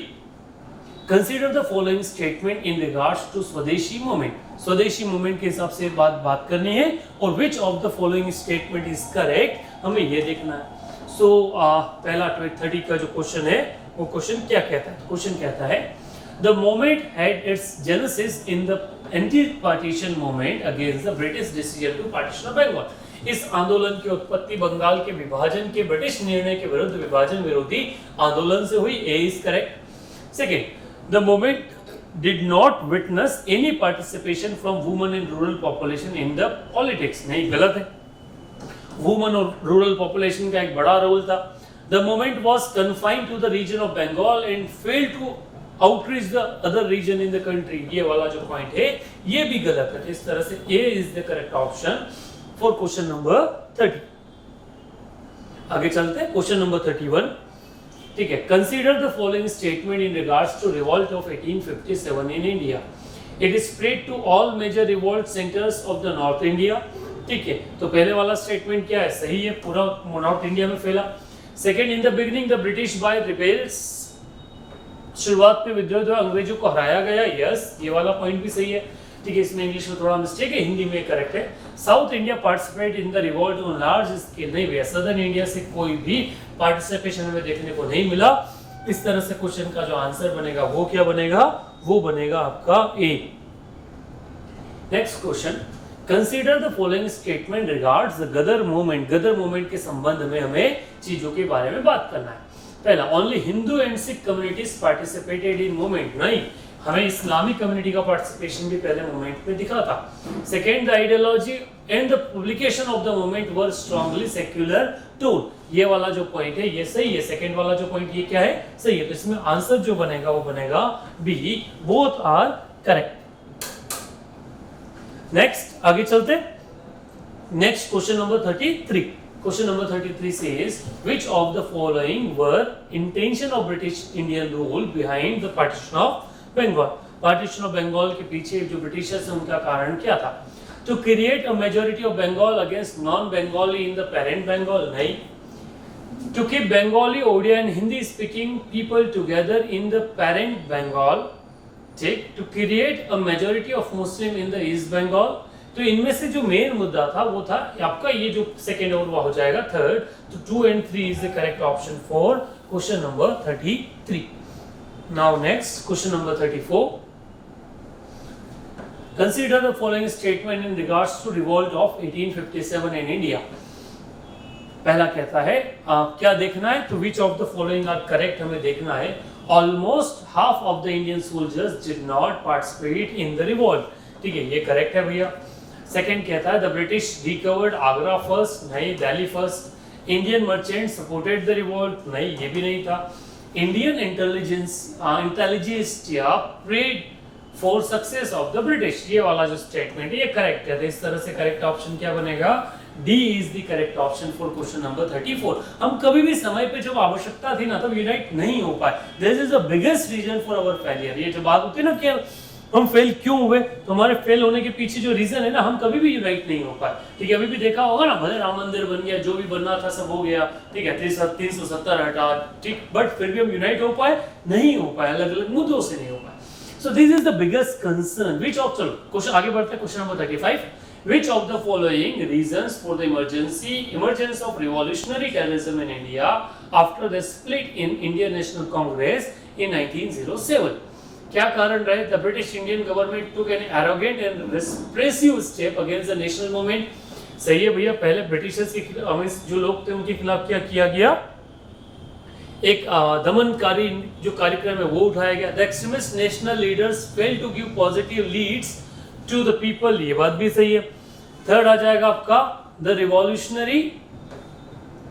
Consider the following statement in regards to स्वदेशी मूवमेंट। स्वदेशी मूवमेंट के हिसाब से बात करनी है और which of the following statement is correct, हमें ये देखना है। सो पहला 30 का जो क्वेश्चन है वो क्वेश्चन क्या कहता है, क्वेश्चन कहता है the movement had its genesis in the anti-partition movement against the British decision to partition of Bengal। इस आंदोलन की उत्पत्ति बंगाल के विभाजन के ब्रिटिश निर्णय के विरुद्ध विभाजन विरोधी आंदोलन से हुई। A is correct. Second, the movement did not witness any participation from women and rural population in the politics। नहीं, गलत है। वुमेन और रूरल पॉपुलेशन का एक बड़ा रोल था। the movement was confined to the region of Bengal and failed to outreach the other region in the country। ये वाला जो पॉइंट है ये भी गलत है। इस तरह से A is the correct option for question number 30। आगे चलते हैं क्वेश्चन नंबर 31। ठीक है, consider the following statement in regards to revolt of 1857 in India. It is spread to all major revolt centres of the north India. ठीक है, तो पहले वाला स्टेटमेंट क्या है, सही है, पूरा नॉर्थ इंडिया में फैला। Second, in the beginning the British by rebels शुरुआत में विद्रोह द्वारा अंग्रेजों को हराया गया, यस ये वाला पॉइंट भी सही है, ठीक है। इसमें इंग्लिश में थोड़ा मिस्टेक है, हिंदी में करेक्ट है। South India participate in the revolt on large scale, नहीं भैया सदर्न इंडिया से कोई भी पार्टिसिपेशन हमें देखने को नहीं मिला। इस तरह से क्वेश्चन का जो आंसर बनेगा वो क्या बनेगा, वो बनेगा आपका A. Next question, consider the following statement regards the Ghadar movement. Ghadar movement के संबंध में हमें चीजों के बारे में बात करना है। पहला, only Hindu and Sikh communities participated in movement, नहीं हमें इस्लामिक कम्युनिटी का पार्टिसिपेशन भी पहले मूवमेंट में दिखा था। Second, the ideology and the publication of the movement were strongly secular tool, ये वाला जो पॉइंट है ये सही है। सेकेंड वाला जो पॉइंट ये क्या है, सही है। तो इसमें आंसर जो बनेगा वो बनेगा B, both are correct. Next आगे चलते, next question number 33। Question number 33 says which of the following were intention of British Indian rule behind the partition of Bengal। Partition of Bengal के पीछे जो ब्रिटिशर्स हैं उनका कारण क्या था। To create a majority of Bengal against non Bengali in the parent Bengal, नहीं। To keep Bengali, Odia and Hindi speaking people together in the parent Bengal, ठीक। To create a majority of Muslim in the east Bengal. तो इनमें से जो मेन मुद्दा था वो था आपका ये जो सेकेंड और वो हो जाएगा थर्ड। तो 2 and 3 is the correct option for question number 33। Now next question number 34। Consider the following statement in regards to revolt of 1857 in India. पहला कहता है क्या देखना है, तो which of the following are correct हमें देखना है। Almost half of the Indian soldiers did not participate in the revolt, ठीक है ये करेक्ट है भैया। सेकंड कहता है the British recovered Agra first, नहीं Delhi first. Indian merchant supported the revolt, नहीं ये भी नहीं था। Indian intelligence prayed for success of the British, ये वाला जो स्टेटमेंट है ये करेक्ट है। तो इस तरह से करेक्ट ऑप्शन क्या बनेगा, D is the correct option for question number 34। हम कभी भी समय पे जब आवश्यकता थी ना तब यूनाइट नहीं हो पाए, this is the biggest reason for our failure. ये जो बात होती है ना कि हम फेल क्यों हुए, तो हमारे फेल होने के पीछे जो रीजन है ना, हम कभी भी यूनाइट नहीं हो पाए, ठीक है। अभी भी देखा होगा ना, भले राम मंदिर बन गया, जो भी बनना था सब हो गया, ठीक है, 370 हटा, ठीक, बट फिर भी हम यूनाइट हो पाए नहीं हो पाए, अलग अलग मुद्दों से नहीं हो पाए। So this is the biggest concern. Which of, चलो क्वेश्चन आगे बढ़ते हैं, question number 35। Which of the following reasons for the emergence of revolutionary terrorism in India after the split in Indian National Congress in 1907? क्या कारण रहे। The British Indian government took an arrogant and repressive step against the national movement। सही है भैया, पहले Britishers के खिलाफ जो लोग थे उनके खिलाफ क्या किया गया, एक दमनकारी जो कार्यक्रम है वो उठाया गया। The extremist national leaders failed to give positive leads to the people, ये बात भी सही है। थर्ड आ जाएगा आपका the revolutionary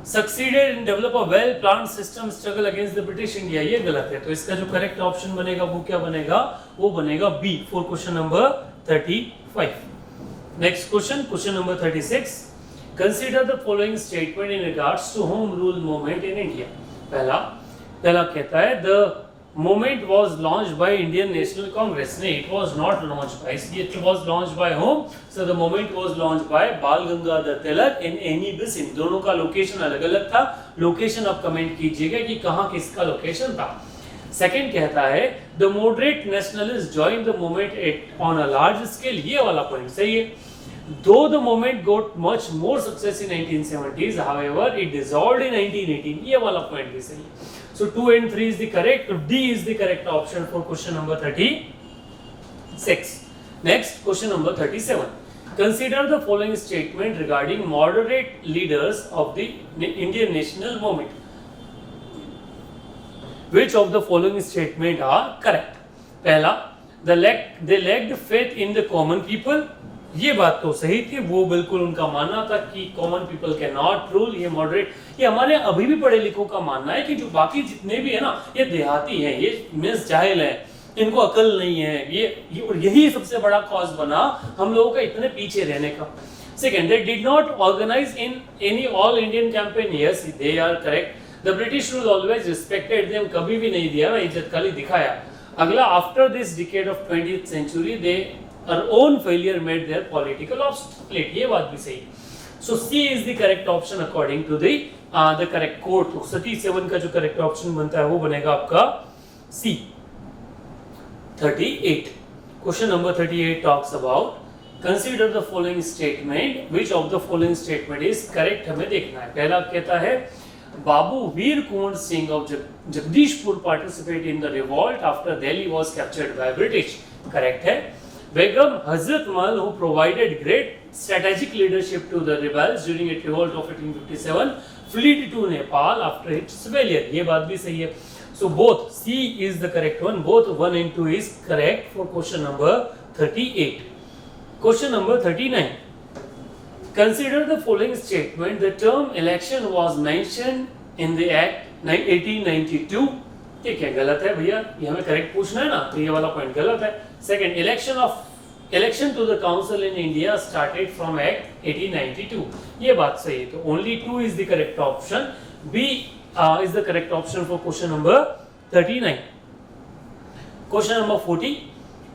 succeeded in develop a well planned system struggle against the British India, ये गलत है। तो इसका जो करेक्ट ऑप्शन बनेगा वो क्या बनेगा, वो बनेगा B for question number 35। Next question, question number 36। Consider the following statement in regards to home rule movement in India. पहला कहता है the movement was launched by Indian National Congress, नहीं it was not launched by, it was launched by whom, so the movement was launched by बाल गंगाधर तिलक and Annie Besant। दोनों का location अलग अलग था, लोकेशन आप कमेंट कीजिएगा कि कहाँ किसका लोकेशन था। सेकंड कहता है the moderate nationalists joined the movement on a large scale, ये वाला पॉइंट सही है। Though the movement got much more success in 1970s, however it dissolved in 1918, ये वाला पॉइंट भी सही है। So 2 and 3 is the correct, D is the correct option for question number 36. Next, question number 37. Consider the following statement regarding moderate leaders of the Indian national movement. Which of the following statement are correct? पहला, they lacked faith in the common people, ये बात तो सही थी, वो बिल्कुल उनका मानना था कि common people can not rule. ये मॉडरेट, ये हमारे अभी भी पढ़े लिखों का मानना है कि जो बाकी जितने भी है ना ये देहाती हैं, ये मिस जाहिल है, इनको अकल नहीं है, ये और यही सबसे बड़ा कॉज बना हम लोगों का इतने पीछे रहने का। Second, they did not organize in any all Indian campaign, yes they are correct। The British rule always respected them, कभी भी नहीं दिया ना इज्जत, खाली दिखाया। अगला, after this decade of 20th century they our own failure made their political obsolete, ये बात भी सही। So C is the correct option according to the correct quote। 37 का जो correct option बनता है वो बनेगा आपका C। 38. Question number 38 talks about consider the following statement, which of the following statement is correct, हमें देखना है। पहला कहता है बाबू वीर Kunwar Singh of Jagdishpur participate in the revolt after Delhi was captured by British, correct है। Begum Hazrat Mahal, who provided great strategic leadership to the rebels during a revolt of 1857, fled to Nepal after its failure, ये बात भी सही है। So both C is the correct one, both 1 and 2 is correct for question number 38. Question number 39. Consider the following statement, the term election was mentioned in the act 1892. ठीक है, गलत है भैया, ये हमें करेक्ट पूछना है ना, तो ये वाला पॉइंट गलत है। Second, election to the council in India started from act 1892, ये बात सही है, तो only 2 is the correct option, B is the correct option for question number 39. Question number 40,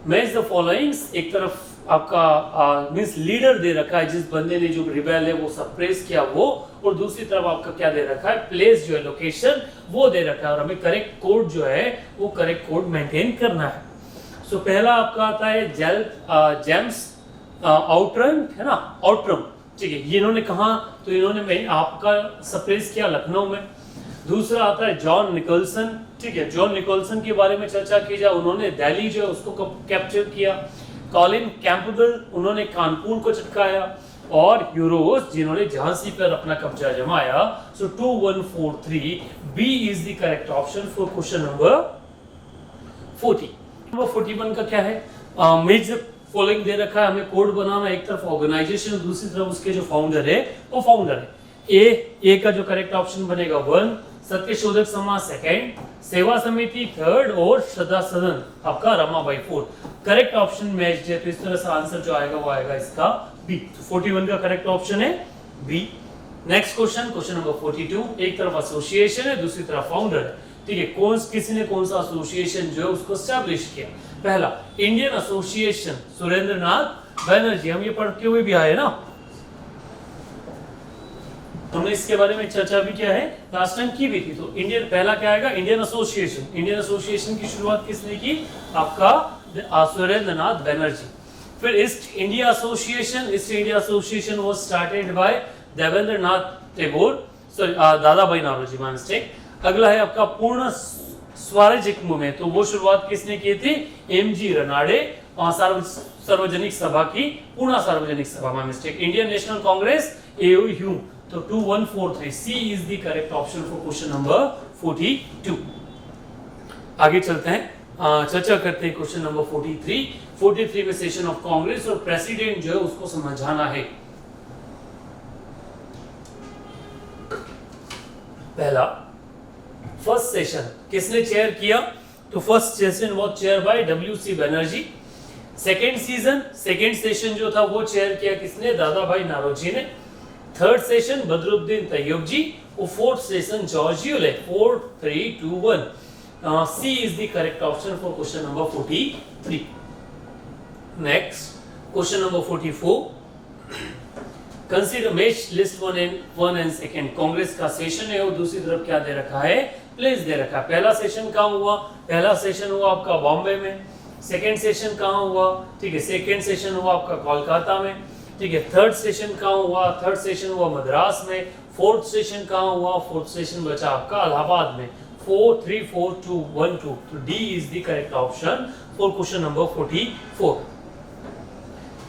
match the following, एक तरफ आपका मींस लीडर दे रखा है, जिस बंदे ने जो रिबेल है वो सप्रेस किया वो, और दूसरी तरफ आपका क्या दे रखा है, प्लेस जो है, लोकेशन वो दे रखा है, और हमें करेक्ट कोड जो है वो करेक्ट कोड मेंटेन करना है। सो पहला आपका आता है जेम्स आउटरम, है ना, आउटरम, ठीक है, ये इन्होंने कहा, तो इन्होंने आपका सप्रेस किया लखनऊ में। दूसरा आता है जॉन निकोलसन, ठीक है, जॉन निकोलसन के बारे में चर्चा की जाए, उन्होंने दिल्ली जो है उसको कैप्चर किया। कॉलिन कैंपबेल, उन्होंने कानपुर को चिपकाया, और यूरोस जिन्होंने झांसी पर अपना कब्जा जमाया। So 2143 B is the correct option for question number 40। Number 41 का क्या है, मेज फॉलोइंग दे रखा है, हमें कोड बनाना, एक तरफ ऑर्गेनाइजेशन, दूसरी तरफ उसके जो फाउंडर है वो फाउंडर है। ए का जो करेक्ट ऑप्शन बनेगा 1, सत्यशोधक समाज सेकंड, सेवा समिति थर्ड, और श्रद्धा सदन आपका रमाबाई 4। करेक्ट ऑप्शन मैच है, तो इस तरह से आंसर जो आएगा वो आएगा इसका बी। 41 का करेक्ट ऑप्शन है B. Next question, question number 42, एक तरफ एसोसिएशन है, दूसरी तरफ फाउंडर है, ठीक है, किसी ने कौन सा एसोसिएशन जो है उसको एस्टैब्लिश किया। पहला इंडियन एसोसिएशन सुरेंद्र नाथ बैनर्जी, हम ये पढ़ते हुए भी आए ना, हमने इसके बारे में चर्चा भी किया है, लास्ट टाइम की भी थी। तो इंडियन पहला क्या आएगा, इंडियन एसोसिएशन। इंडियन एसोसिएशन की शुरुआत किसने की, आपका सुरेंद्र नाथ बैनर्जी। फिर east India association, east India association was started by Devendra Nath Tagore, sorry दादा भाई नौरोजी, माय मिस्टेक। अगला है आपका पूर्ण स्वराज्यिक मूवमेंट, तो वो शुरुआत किसने की थी, एमजी रनाडे, सार्वजनिक सभा की, Poona Sarvajanik Sabha, my mistake. Indian National Congress A O Hume, तो 2143 C is the correct option for question number 42। आगे चलते हैं, चर्चा करते हैं क्वेश्चन नंबर 43। 43 में सेशन ऑफ कांग्रेस और प्रेसिडेंट जो है उसको समझाना है। पहला फर्स्ट सेशन किसने चेयर किया, तो फर्स्ट सेशन वो chair by WC Banerjee. Second session जो था वो चेयर किया किसने, दादा भाई नारोजी ने। Third session Badruddin Tyabji, और fourth session George Yule. 4 3 2 1 C is the correct option for question number 43। Next question number 44, consider match list 1 and second. Congress का सेशन है और दूसरी तरफ क्या दे रखा है, प्लेस दे रखा है। पहला सेशन कहाँ हुआ, पहला सेशन हुआ आपका बॉम्बे में। सेकंड सेशन कहाँ हुआ, ठीक है, सेकंड सेशन हुआ आपका कोलकाता में, ठीक है। थर्ड सेशन कहाँ हुआ, थर्ड सेशन हुआ मद्रास में। फोर्थ सेशन कहाँ हुआ, फोर्थ सेशन बचा आपका इलाहाबाद में। 4 3 4 2 1 2, तो D is the correct option for question number 44।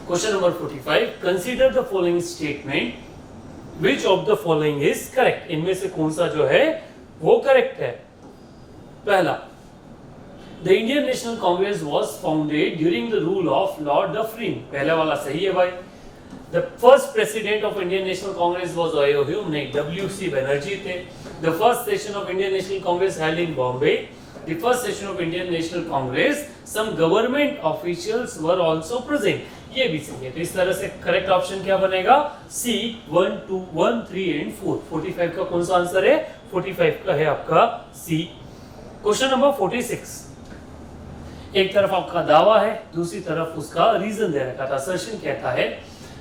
Question number 45, consider the following statement, which of the following is correct, इनमें से कौन सा जो है वो करेक्ट है। पहला, the Indian National Congress was founded during the rule of Lord Dufferin, पहला वाला सही है भाई। The first president of Indian National Congress was A.O. Hume, नहीं, W.C. Banerjee थे। The first session of Indian National Congress held in Bombay. The first session of Indian National Congress, some government officials were also present. ये भी सही है, तो इस तरह से करेक्ट ऑप्शन क्या बनेगा, C 1 2 1 3 and 4। 45 का कौन सा आंसर है, 45 का है आपका C। क्वेश्चन नंबर 46, एक तरफ आपका दावा है, दूसरी तरफ उसका रीजन दे रखा था। असर्शन कहता है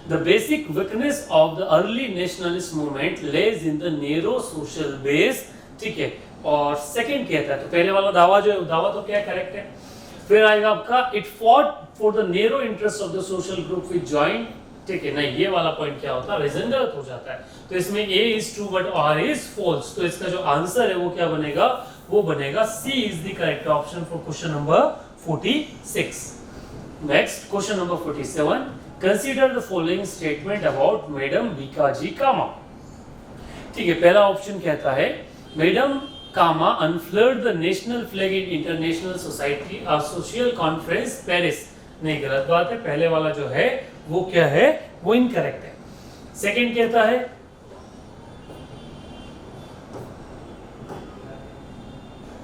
the basic weakness of the early nationalist movement lays in the narrow social base, ठीक है। और सेकंड कहता है, तो पहले वाला दावा जो है, दावा तो क्या करेक्ट है, फिर आएगा आपका it fought for the narrow interest of the social group which join, ठीक है, नहीं ये वाला पॉइंट क्या होता है, रिजेंडर्ट हो जाता है। तो इसमें A is true but R is false, तो इसका जो आंसर है वो क्या बनेगा, वो बनेगा C is the correct option for question number 46। Next question number 47, consider the following statement about madam Bhikaji Cama. ठीक है, पहला ऑप्शन कहता है madam Cama unfurled the national flag in international society social conference Paris, नहीं गलत बात है, पहले वाला जो है वो क्या है, वो इनकरेक्ट है। सेकंड कहता है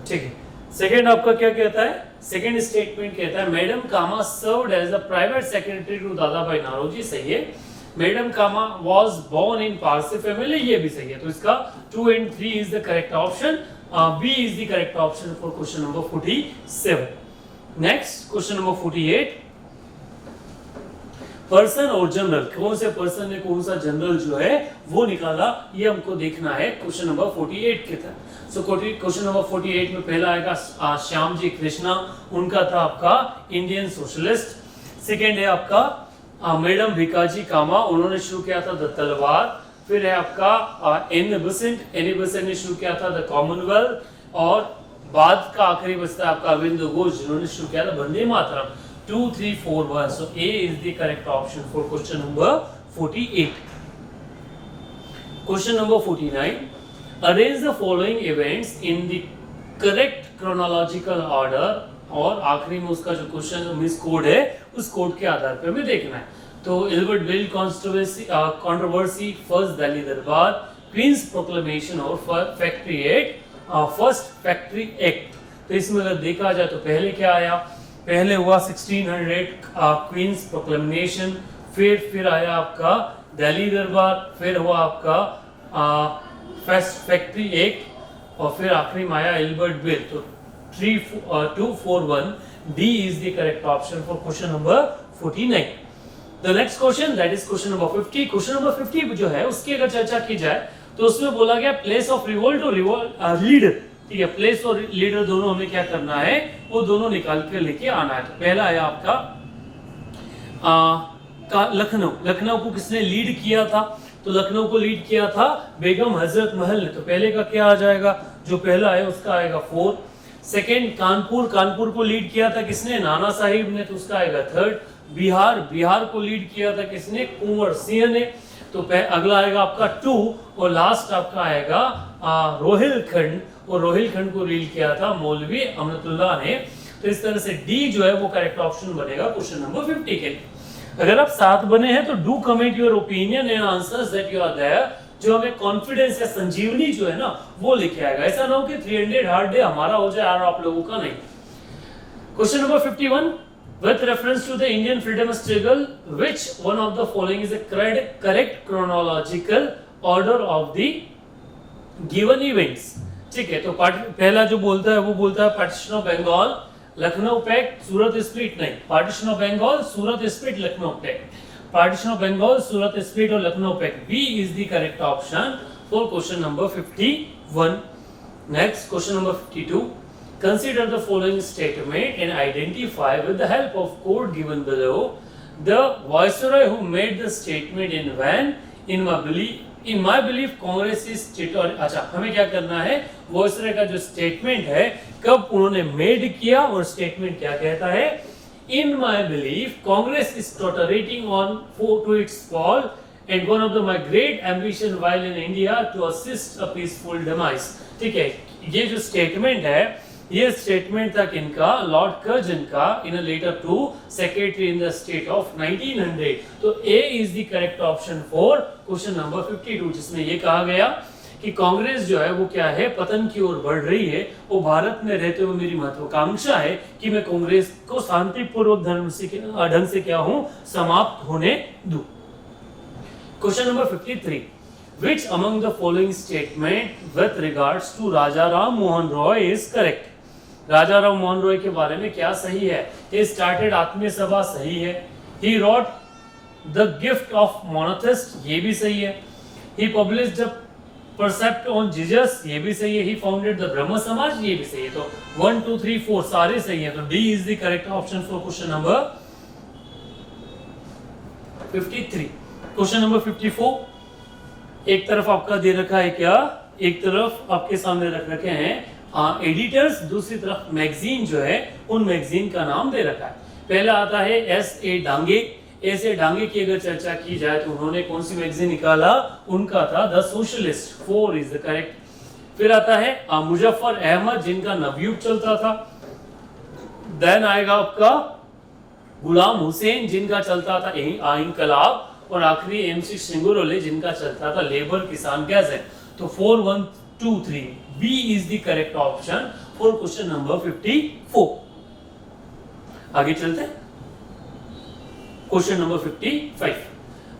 ठीक है, सेकंड आपका क्या कहता है, सेकंड स्टेटमेंट कहता है madam Cama served as a private secretary to Dadabhai Naoroji, सही है। Madam Cama was born in Parsi family, ये भी सही है। तो इसका 2 and 3 is the correct option, B is the correct option for question number 47। Next question number 48, person और जनरल, कौन से पर्सन ने कौन सा जनरल जो है वो निकाला, ये हमको देखना है क्वेश्चन नंबर 48 के तहत। सो क्वेश्चन नंबर 48 में पहला आएगा श्याम जी कृष्णा, उनका था आपका इंडियन सोशलिस्ट। सेकेंड है आपका मैडम भिकाजी कामा, उन्होंने शुरू किया था द तलवार। फिर है आपका एन बेसेंट ने शुरू किया था द कॉमनवेल्थ। और बाद का आखिरी बचता है आपका अरविंद घोष, जिन्होंने शुरू किया था Vande Mataram. 2, 3, 4, 1. So A is the correct option for question number 48. Question number 49. Arrange the following events in the correct chronological order. और आखिरी में उसका जो क्वेश्चन मिस कोड है उस कोड के आधार पर हमें देखना है। तो Albert bill controversy, first Delhi दरबार, क्वींस प्रोक्लेमेशन और factory act, first factory act. तो इसमें अगर देखा जाए तो पहले क्या आया, पहले हुआ 1600 क्वींस प्रोक्लेमेशन, फिर आया आपका दिल्ली दरबार, फिर हुआ आपका फर्स्ट फैक्ट्री एक्ट और फिर आखिरी में आया एल्बर्ट बिल। तो 3, 2, 4, 1 D is the correct option for question number 49। The next question that is question number 50। Question number 50 जो है उसकी अगर चर्चा की जाए तो उसमें बोला गया प्लेस ऑफ रिवोल्ट और लीडर, ठीक है, प्लेस और लीडर दोनों हमें क्या करना है, वो दोनों निकाल के लेके आना है। तो पहला है आपका लखनऊ को किसने लीड किया था, तो लखनऊ को लीड किया था बेगम हजरत महल ने। तो पहले का क्या आ जाएगा, जो पहला है उसका आएगा 4। सेकंड कानपुर को लीड किया था किसने, नाना साहिब ने, तो उसका आएगा 3rd। बिहार को लीड किया था किसने, कुंवर सिंह ने, तो अगला आएगा आपका 2। और लास्ट आपका आएगा रोहिलखंड, और रोहिलखंड को लीड किया था मौलवी अमनतुल्लाह ने। तो इस तरह से डी जो है वो करेक्ट ऑप्शन बनेगा क्वेश्चन नंबर 50 के। अगर आप 7 बने हैं तो do comment your opinion and answers that you are there, जो हमें कॉन्फिडेंस या संजीवनी जो है ना वो लेके आएगा। ऐसा ना हो कि 300 हार्ड डे हमारा हो जाए और आप लोगों का नहीं। Question number 51, with reference to the Indian freedom struggle, which one of the following is the correct chronological order of the given events? ठीक है, तो पहला जो बोलता है वो बोलता है partition of Bengal, Lucknow pact, Surat split, नहीं, partition of Bengal, Surat split, Lucknow pact, partition of Bengal, Surat split और Lucknow pact. B is the correct option for question number 51। Next question number 52, consider the following statement and identify with the help of code given below the viceroy who made the statement and when. in my belief Congress is state। और अच्छा, हमें क्या करना है, viceroy का जो statement है कब उन्होंने मेड किया, और स्टेटमेंट क्या कहता है, in my belief Congress is tottering on to its fall and one of my great ambition while in India to assist a peaceful demise। ठीक है, ये जो स्टेटमेंट है ये स्टेटमेंट था किनका, लॉर्ड कर्जन का, in a letter to secretary in the state of 1900। तो A is the correct option for question number 52, जिसमें ये कहा गया कि कांग्रेस जो है वो क्या है, पतन की ओर बढ़ रही है। वो भारत में रहते हुए मेरी महत्वाकांक्षा है कि मैं कांग्रेस को शांतिपूर्वक ढंग से क्या हूं, समाप्त होने दूं। Question number 53, which among the following statement with regards to Raja Ram Mohan Roy is correct? राजा राम मोहन रॉय के बारे में क्या सही है, he started आत्मीय सभा सही है, he wrote the gift of monarchist, ये भी सही है, he published the precept on Jesus, ये भी सही है। ही फाउंडेड द ब्रह्म समाज, ये भी सही है। तो 1 2 3 4 सारे सही है। तो D is the correct option for question number 53। Question number 54, एक तरफ आपका दे रखा है क्या, एक तरफ आपके सामने रख रखे हैं एडिटर्स, दूसरी तरफ मैगजीन जो है उन मैगजीन का नाम दे रखा है। पहला आता है S A Dange. S A Dange की अगर चर्चा की जाए तो उन्होंने कौन सी मैगजीन निकाला, उनका था the socialist, 4 is the correct. फिर आता है मुजफ्फर अहमद जिनका नवयुग चलता था। देन आएगा आपका गुलाम हुसैन जिनका चलता था इंकलाब, और आखिरी एमसी सिंगुरोले जिनका चलता था लेबर किसान गैजेट। तो 4 1 2 3 B is the correct option for question number 54। आगे चलते हैं question number 55।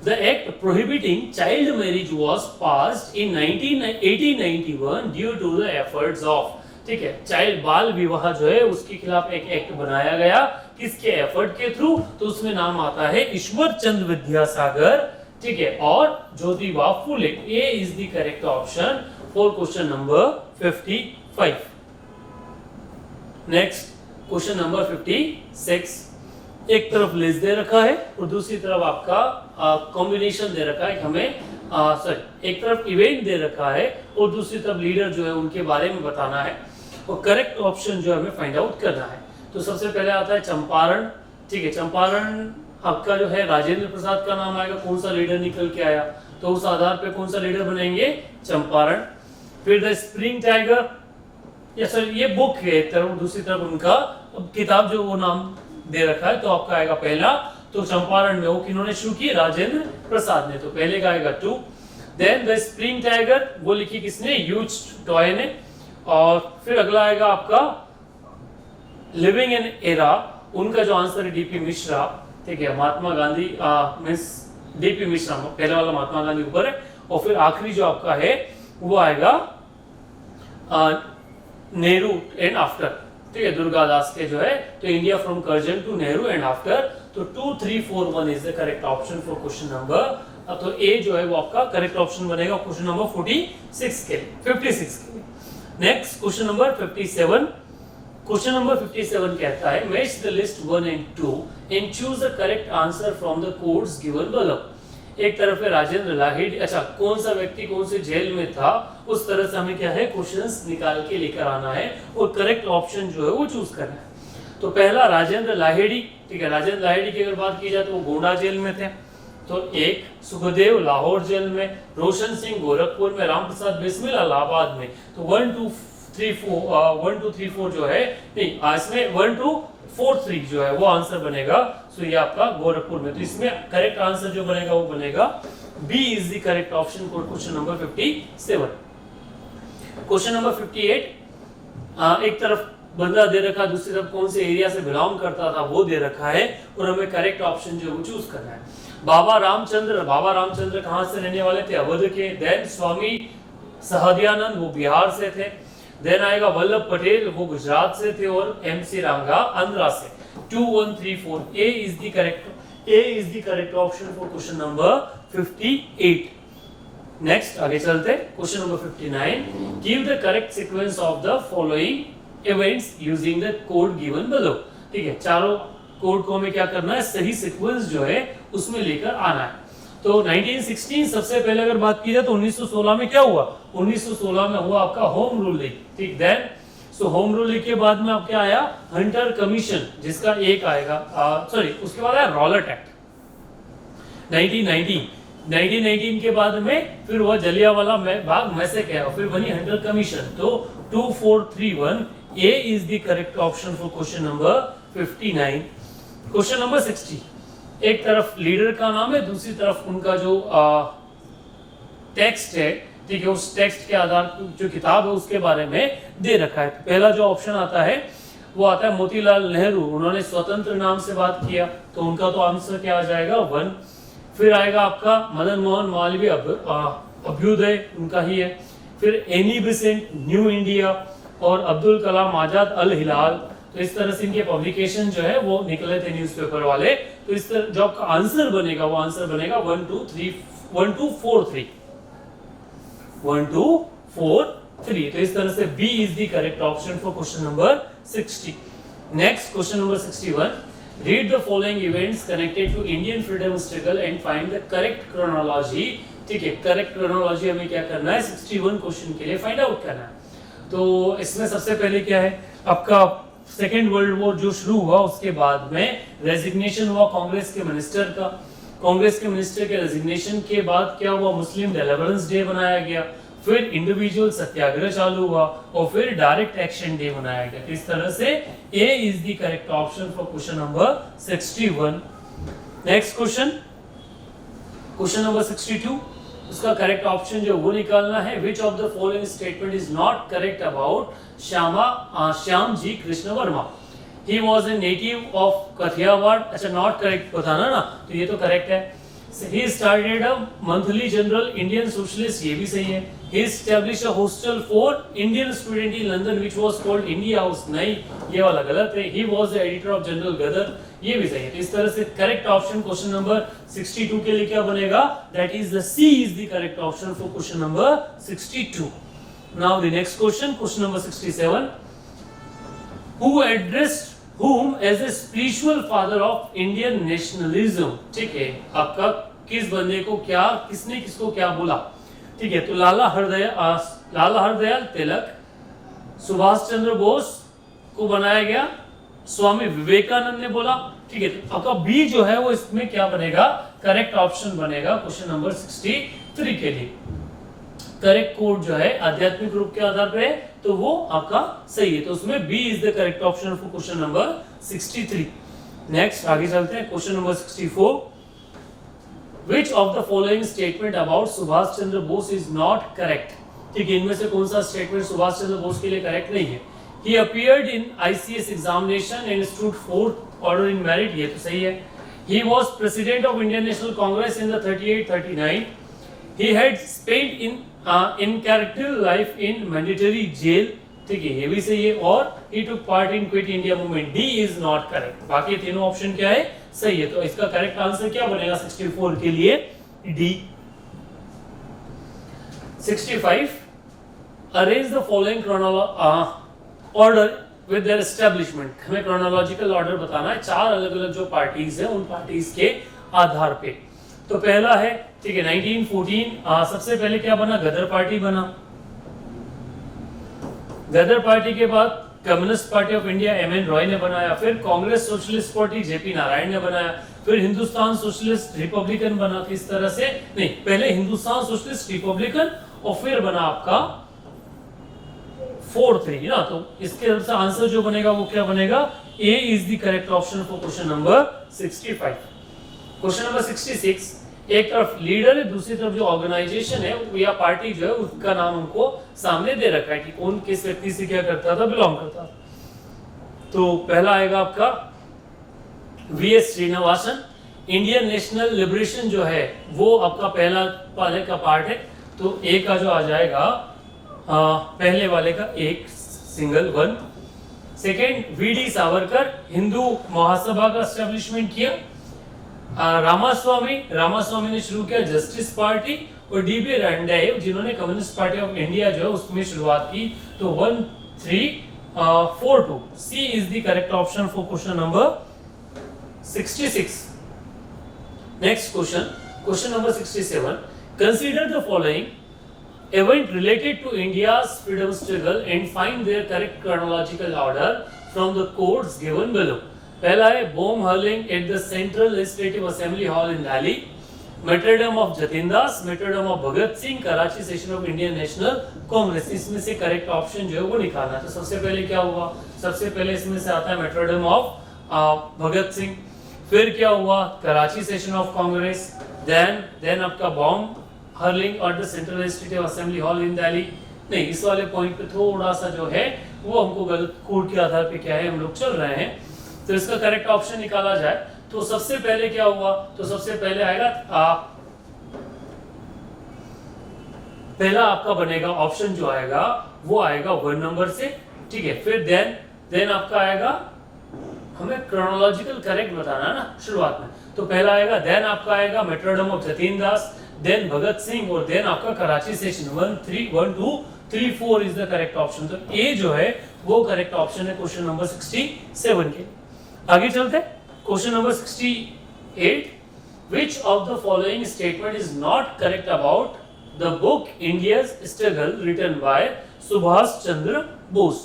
The act prohibiting child marriage was passed in 1891 due to the efforts of, ठीक है, चाइल्ड बाल विवाह जो है उसके खिलाफ एक एक्ट बनाया गया, किसके एफर्ट के थ्रू, तो उसमें नाम आता है ईश्वर चंद्र विद्यासागर, ठीक है, और Jyotiba Phule. A is the correct option for question number 55। Next question number 56, एक तरफ लिस्ट दे रखा है और दूसरी तरफ आपका कॉम्बिनेशन दे रखा है हमें, सॉरी, एक तरफ इवेंट दे रखा है और दूसरी तरफ लीडर जो है उनके बारे में बताना है और करेक्ट ऑप्शन जो है हमें फाइंड आउट करना है। तो सबसे पहले आता है चंपारण, ठीक है, चंपारण आपका जो है राजेंद्र प्रसाद का नाम आएगा, कौन सा लीडर निकल के आया, तो उस आधार पे कौन सा लीडर बनेंगे, चंपारण। फिर द स्प्रिंग टाइगर, या सर ये बुक है एक तरफ, दूसरी तरफ उनका किताब जो वो नाम दे रखा है, तो आपका आएगा पहला, तो चंपारण में वो किन्होंने शुरू की, राजेंद्र प्रसाद ने, तो पहले का आएगा 2। देन द स्प्रिंग टाइगर वो लिखी किसने, ह्यूज टॉय ने। और फिर अगला आएगा आपका लिविंग इन एरा, उनका जो आंसर है डीपी मिश्रा, ठीक है, महात्मा गांधी मींस डीपी मिश्रा, पहले वाला महात्मा गांधी ऊपर है, और फिर आखिरी जो आपका है वो आएगा नेहरू एंड आफ्टर, ठीक है, दुर्गादास के जो है, तो India from Curzon to Nehru and after. तो 2 3 4 1 is the correct option for question number, तो ए जो है वो आपका करेक्ट ऑप्शन बनेगा क्वेश्चन नंबर 56 के लिए। Next question number 57। Question number 57 कहता है match the list 1 and 2 and choose the correct answer from the codes given below. एक तरफ है राजेंद्र लाहिड़ी, अच्छा कौन सा व्यक्ति कौन से जेल में था, उस तरह से हमें क्या है क्वेश्चंस निकाल के लेकर आना है और करेक्ट ऑप्शन जो है वो चूज करना है। तो पहला राजेंद्र लाहिड़ी, ठीक है, राजेंद्र लाहिड़ी की अगर बात की जाए तो वो गोंडा जेल में थे, तो एक सुखदेव लाहौर जेल में, रोशन सिंह गोरखपुर में, राम प्रसाद बिस्मिल इलाहाबाद में। तो 1 2 3 4 जो है नहीं, इसमें 1 2 4 3 जो है वो आंसर बनेगा, सो ये आपका गोरखपुर में। तो इसमें करेक्ट आंसर जो बनेगा वो बनेगा B is the correct option for question number 57। Question number 58, एक तरफ बंदा दे रखा, दूसरी तरफ कौन से एरिया से बिलोंग करता था वो दे रखा है और हमें करेक्ट ऑप्शन जो है वो चूज करना है। बाबा रामचंद्र कहां से रहने वाले थे, अवध के। देन स्वामी सहदयानंद वो बिहार से थे। देन आएगा वल्लभ पटेल वो गुजरात से थे और एमसी रांगा आंध्रा से। 2 1 3 4 A is the correct option for question number 58। Next आगे चलते हैं question number 59। Give the correct sequence of the following events using the code given below. ठीक है, चारों कोड को हमें क्या करना है, सही सीक्वेंस जो है उसमें लेकर आना है। तो 1916 सबसे पहले अगर बात की जाए तो 1916 में क्या हुआ, 1916 में हुआ आपका होम रूल लीग, ठीक। Then so home rule league के बाद में आप क्या आया, हंटर कमीशन जिसका एक आएगा, सॉरी उसके बाद आया रॉलेट एक्ट 1919 के बाद में फिर हुआ जलियांवाला बाग मैसेकर और फिर बनी हंटर कमीशन। तो 2 4 3 1 ए is the correct option for question number 59। Question number 60, एक तरफ लीडर का नाम है, दूसरी तरफ उनका जो टेक्स्ट है, ठीक है, उस टेक्स्ट के आधार पर जो किताब है उसके बारे में दे रखा है। पहला जो ऑप्शन आता है वो आता है मोतीलाल नेहरू, उन्होंने स्वतंत्र नाम से बात किया, तो उनका तो आंसर क्या आ जाएगा 1। फिर आएगा आपका मदन मोहन मालवीय, अभ्युदय उनका ही है। फिर एनी बेसेंट न्यू इंडिया और अब्दुल कलाम आजाद अल हिलाल। तो इस तरह से इनके पब्लिकेशन जो है वो निकले थे न्यूज़पेपर वाले। तो इस तरह जो आपका आंसर बनेगा वो आंसर बनेगा 1 2 4 3। 1 2 4 3। तो इस तरह से B is the correct option for question number 60। Next question number 61, read the following events connected to Indian freedom struggle and find the correct chronology. ठीक है, करेक्ट क्रोनोलॉजी हमें क्या करना है 61 क्वेश्चन के लिए फाइंड आउट करना है। तो इसमें सबसे पहले क्या है, आपका सेकेंड वर्ल्ड वॉर जो शुरू हुआ उसके बाद में रेजिग्नेशन हुआ कांग्रेस के मिनिस्टर का। कांग्रेस के मिनिस्टर के रेजिग्नेशन के बाद क्या हुआ, मुस्लिम डिलीवरेंस डे बनाया गया, फिर इंडिविजुअल सत्याग्रह चालू हुआ और फिर डायरेक्ट एक्शन डे बनाया गया। इस तरह से A is the correct option for question number 61। Next question, question number 62, उसका करेक्ट ऑप्शन जो वो निकालना है, which of the following statement is not correct about Shyam ji Krishna Varma. He was a native of Kathiawar. अच्छा, नॉट करेक्ट बताना ना, तो ये तो करेक्ट है। He started a monthly journal, Indian Socialist, ये भी सही है। He established a hostel for Indian student in London, which was called India House। नहीं, ये वाला गलत है। He was the editor of General Gadar, ये भी सही है। तो इस तरह से करेक्ट ऑप्शन क्वेश्चन नंबर 62 के लिए क्या बनेगा, that is the C is the correct option for question number 62। Now the next question, question number 67, who addressed whom as a spiritual father of Indian nationalism। ठीक है, आपका किस बंदे को क्या, किसने किसको क्या बोला। ठीक है, तो लाला हरदयाल तिलक, सुभाष चंद्र बोस को बनाया गया, स्वामी विवेकानंद ने बोला। ठीक है, तो आपका बी जो है वो इसमें क्या बनेगा, करेक्ट ऑप्शन बनेगा क्वेश्चन नंबर 63 के लिए। करेक्ट कोड जो है आध्यात्मिक रूप के आधार पर है, तो वो आपका सही है। तो उसमें B is the correct option for question number 63। Next आगे चलते हैं, question number 64, which of the following statement about Subhash Chandra Bose is not correct. ठीक है, इनमें से कौन सा स्टेटमेंट सुभाष चंद्र बोस के लिए करेक्ट नहीं है। He appeared in ICS examination and stood 4th order in merit, ये तो सही है। He was president of Indian National Congress in the 38-39। He had spent in character life in mandatory jail। ठीक है, ये भी सही है। और he took part in quit India movement, D is not correct। बाकी तीनों ऑप्शन क्या है, सही है। तो इसका करेक्ट आंसर क्या बनेगा 64 के लिए, D। 65, arrange the following order with their establishment। हमें chronological order बताना है, चार अलग अलग जो पार्टीज है उन पार्टीज के आधार पे। तो पहला है, ठीक है, 1914 सबसे पहले क्या बना, गदर पार्टी बना। गदर पार्टी के बाद communist party of India MN Roy ने बनाया, फिर Congress socialist party JP Narayan ने बनाया, फिर हिंदुस्तान सोशलिस्ट रिपब्लिकन बना। इस तरह से नहीं, पहले हिंदुस्तान सोशलिस्ट रिपब्लिकन और फिर बना आपका 4-3 ना। तो इसके तरफ से आंसर जो बनेगा वो क्या बनेगा, A is the correct option for question number 65। Question number 66, एक तरफ लीडर है, दूसरी तरफ जो ऑर्गेनाइजेशन है या पार्टी जो है उसका नाम हमको सामने दे रखा है कि कौन किस व्यक्ति से क्या करता था, बिलोंग करता था। तो पहला आएगा आपका VS Srinivasan. Indian national liberation जो है वो आपका पहला वाले का पार्ट है, तो ए का जो आ जाएगा पहले वाले का एक single 1। Second VD Savarkar, Hindu Mahasabha का एस्टेब्लिशमेंट किया। रामास्वामी ने शुरू किया जस्टिस पार्टी, और DB रंडेव जिन्होंने कम्युनिस्ट पार्टी ऑफ इंडिया जो है उसमें शुरुआत की। तो 1 3 4 2, C is the correct option for question number 66। Next question, question number 67, consider the following event related to India's freedom struggle and find their correct chronological order from the codes given below। पहला है bomb hurling at the central legislative assembly hall in Delhi, martyrdom of Jatin Das, martyrdom of Bhagat Singh, Karachi session of Indian National Congress. इसमें से correct option जो है वो निकालना है। तो सबसे पहले क्या हुआ, सबसे पहले इसमें से आता है मेट्रोडम ऑफ भगत सिंह, फिर क्या हुआ Karachi session of Congress, then आपका बॉम्ब हर्लिंग और the central legislative assembly hall in Delhi. नहीं, इस वाले पॉइंट पे थोड़ा सा जो है वो हमको गलत कोड के आधार पे क्या है हम लोग चल रहे हैं। तो इसका करेक्ट ऑप्शन निकाला जाए तो सबसे पहले क्या हुआ, तो सबसे पहले आएगा पहला आपका बनेगा ऑप्शन जो आएगा वो आएगा 1 नंबर से। ठीक है, फिर देन आपका आएगा, हमें क्रोनोलॉजिकल करेक्ट बताना है ना शुरुआत में। तो पहला आएगा, देन आपका आएगा मेट्रोडम of Jatin Das, then Bhagat Singh और देन आपका Karachi session 1 3 1 2 3 4 is the correct option. तो ए जो है वो करेक्ट ऑप्शन है क्वेश्चन नंबर 67 के। आगे चलते हैं question number 68, which of the following statement is not correct about the book India's Struggle written by Subhash Chandra Bose?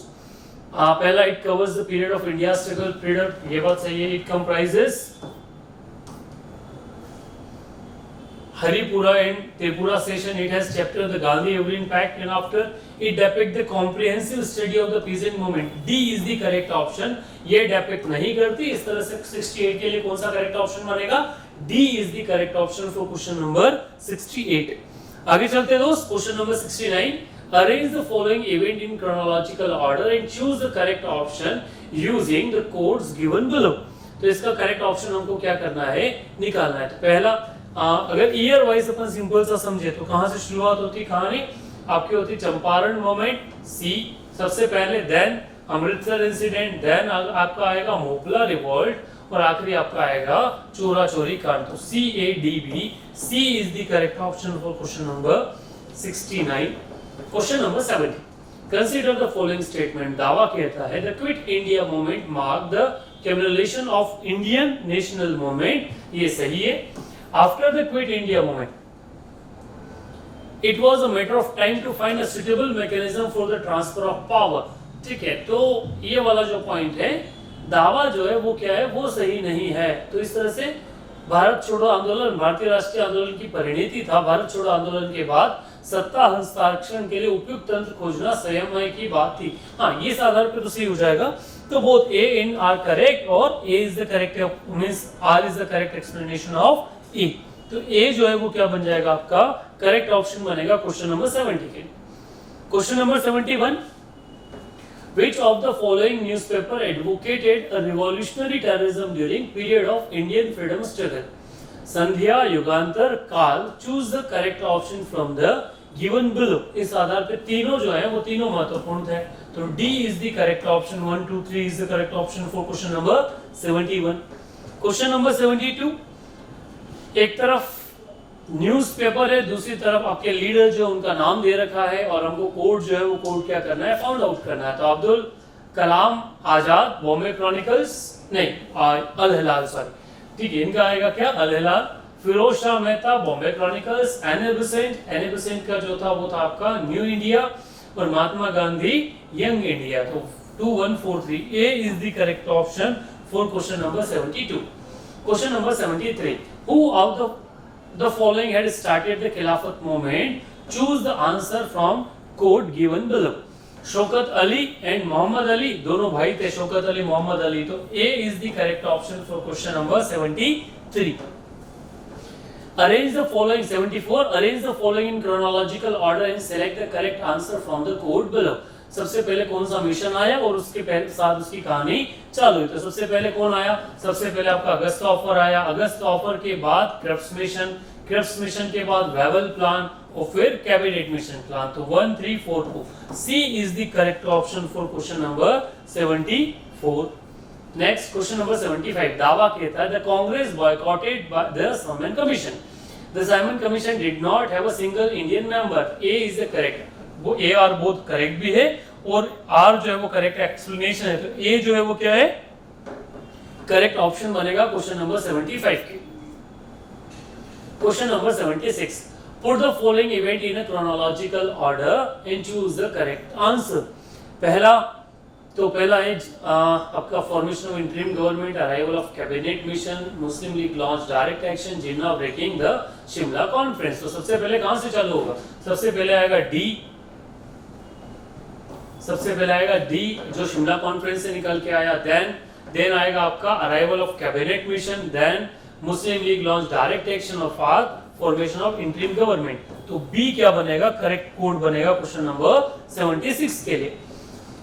पहला, it covers the period of India's struggle period, ये बात सही है। It comprises Haripura and Tripura session. It has chapter the Gandhi Evergreen Pact, and after it depict the comprehensive study of the peasant movement. D is the correct option. ये depict नहीं करती, इस तरह से 68 के लिए कौन सा correct option बनेगा? D is the correct option for question number 68. आगे चलते दोस्त, question number 69. Arrange the following event in chronological order and choose the correct option using the codes given below. तो इसका correct option हमको क्या करना है, निकालना है। तो पहला, अगर ईयर वाइज अपन सिंपल सा समझे तो कहां से शुरुआत होती कहानी आपकी होती? चंपारण मोमेंट, सी सबसे पहले, देन अमृतसर इंसिडेंट, देन आपका आएगा मोपला रिवॉल्ट और आखिरी आपका आएगा चोरा चोरी कांड। तो C A D B, C is the correct option for question number 69। Question number 70, consider the following statement. दावा कहता है the quit India movement mark the culmination of Indian national movement, ये सही है। After the Quit India movement, it was a matter of time to find a suitable mechanism for the transfer of power. ठीक है, तो ये वाला जो point है, दावा जो है वो क्या है, वो सही नहीं है। तो इस तरह से भारत छोड़ो आंदोलन भारतीय राष्ट्रीय आंदोलन की परिणति था। भारत छोड़ो आंदोलन के बाद सत्ता हस्तांतरण के लिए उपयुक्त तंत्र खोजना संयम की बात थी। हाँ, ये इस आधार पर तो सही हो जाएगा। तो both A and R correct और A is the correct means R is the correct explanation of A. तो ए जो है वो क्या बन जाएगा, आपका करेक्ट ऑप्शन बनेगा क्वेश्चन नंबर 70 के। Question number 71, which of the following newspaper advocated a revolutionary terrorism during period of Indian freedom struggle? संध्या, युगांतर, काल। Choose the correct option from the given below. इस आधार पे तीनों जो है वो तीनों महत्वपूर्ण है। तो D is the correct option, 1 2 3 is the correct option for question number 71। Question number 72, एक तरफ न्यूज़पेपर है, दूसरी तरफ आपके लीडर जो उनका नाम दे रखा है और हमको कोड जो है वो कोड क्या करना है, फाउंड आउट करना है। तो अब्दुल कलाम आजाद, बॉम्बे क्रॉनिकल्स, नहीं अल हिलाल, सॉरी, ठीक है, इनका आएगा क्या, अल हिलाल। फिरोज शाह मेहता, बॉम्बे क्रॉनिकल्स। एने बेसेंट का जो था वो था आपका न्यू इंडिया, और महात्मा गांधी यंग इंडिया। तो 2143 A is the correct option for question number 72। Question number 73, who of the following had started the Khilafat movement? Choose the answer from code given below. Shaukat Ali and Mohammad Ali, दोनों भाई थे, शौकत अली मोहम्मद अली। तो A is the correct option for question number 73। Arrange the following 74, arrange the following in chronological order and select the correct answer from the code below. सबसे पहले कौन सा mission आया और उसके साथ उसकी कहानी चालू हुई। तो सबसे पहले कौन आया, सबसे पहले आपका अगस्त ऑफर आया। अगस्त ऑफर के बाद क्रिप्स मिशन के बाद वेवल प्लान और फिर कैबिनेट मिशन प्लान। तो 1 3 4 2 C is the correct option for question number 74। Next question number 75, दावा कहता है the Congress boycotted by the Simon Commission. The Simon Commission did not have a single Indian member. A is the correct, वो A are both correct भी है और are जो है वो करेक्ट एक्सप्लेनेशन है। तो ए जो है वो क्या है, करेक्ट ऑप्शन बनेगा क्वेश्चन नंबर 75 के। Question number 76, put the following event in a chronological order and choose the correct answer. पहला है आपका formation of interim government, arrival of cabinet mission, Muslim League launch direct action, Jinnah breaking the Shimla conference. तो सबसे पहले कहां से चालू होगा, सबसे पहले आएगा डी, सबसे पहले आएगा डी जो शिमला कॉन्फ्रेंस से निकल के आया। देन आएगा आपका arrival of cabinet mission, then Muslim League launch direct action और fast formation of interim government. तो बी क्या बनेगा, करेक्ट कोड बनेगा क्वेश्चन नंबर 76 के लिए।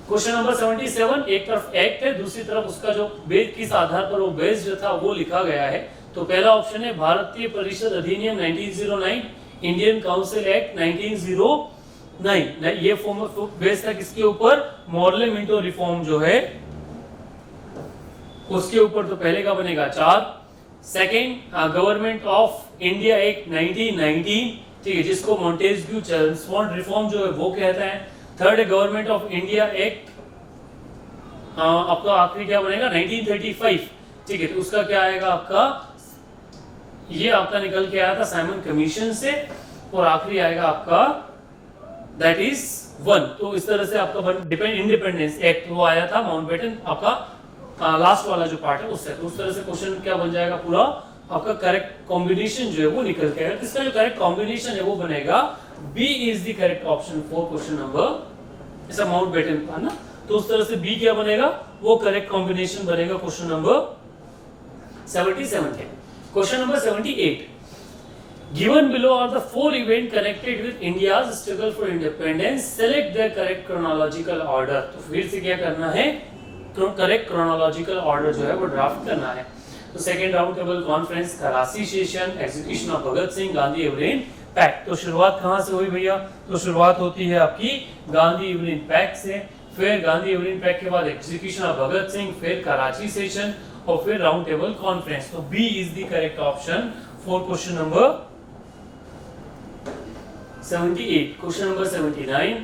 क्वेश्चन नंबर 77, एक तरफ एक्ट है, दूसरी तरफ उसका जो बेस किस आधार पर वो बेस जो था वो लिखा गया है। तो पहला ऑप्शन है भारतीय परिषद अधिनियम 1909, इंडियन काउंसिल एक्ट 1909। ये फॉर्म बेस था किसके ऊपर, मॉर्ले मिंटो रिफॉर्म जो है उसके ऊपर। तो पहले का बनेगा 4। Second, government of India act 1919, ठीक है, जिसको मॉन्टेस्क्यू चेम्सफोर्ड रिफॉर्म जो है वो कहता है। थर्ड है गवर्नमेंट ऑफ इंडिया एक्ट, आपका आखिरी क्या बनेगा 1935, ठीक है, तो उसका क्या आएगा आपका, ये आपका निकल के आया था साइमन कमीशन से, और आखिरी आएगा आपका दैट इज 1। तो इस तरह से आपका डिपेंड इंडिपेंडेंस एक्ट वो आया था माउंटबेटन, आपका लास्ट वाला जो पार्ट है उससे। तो उस तरह से क्वेश्चन क्या बन जाएगा पूरा आपका करेक्ट कॉम्बिनेशन जो है वो निकल के आएगा। इसका जो करेक्ट कॉम्बिनेशन है वो बनेगा B is the correct option for question number, ऐसा माउंटबेटन का ना, तो उस तरह से बी क्या बनेगा, वो करेक्ट कॉम्बिनेशन बनेगा क्वेश्चन नंबर 77 है। Question number 78, given below are the four events connected with India's struggle for independence, select their correct chronological order। तो फिर से क्या करना है, करेक्ट क्रोनोलॉजिकल ऑर्डर जो है वो ड्राफ्ट करना है। तो second round table conference, Karachi session, execution of Bhagat Singh, Gandhi इवनिंग पैक्ट। तो शुरुआत कहाँ से हुई भैया, तो शुरुआत होती है आपकी गांधी इवनिंग पैक्ट से, फिर गांधी इवनिंग पैक्ट के बाद एग्जीक्यूशन ऑफ भगत सिंह, फिर कराची सेशन, और फिर राउंड टेबल कॉन्फ्रेंस। तो B is the correct option for question number 78। Question number 79,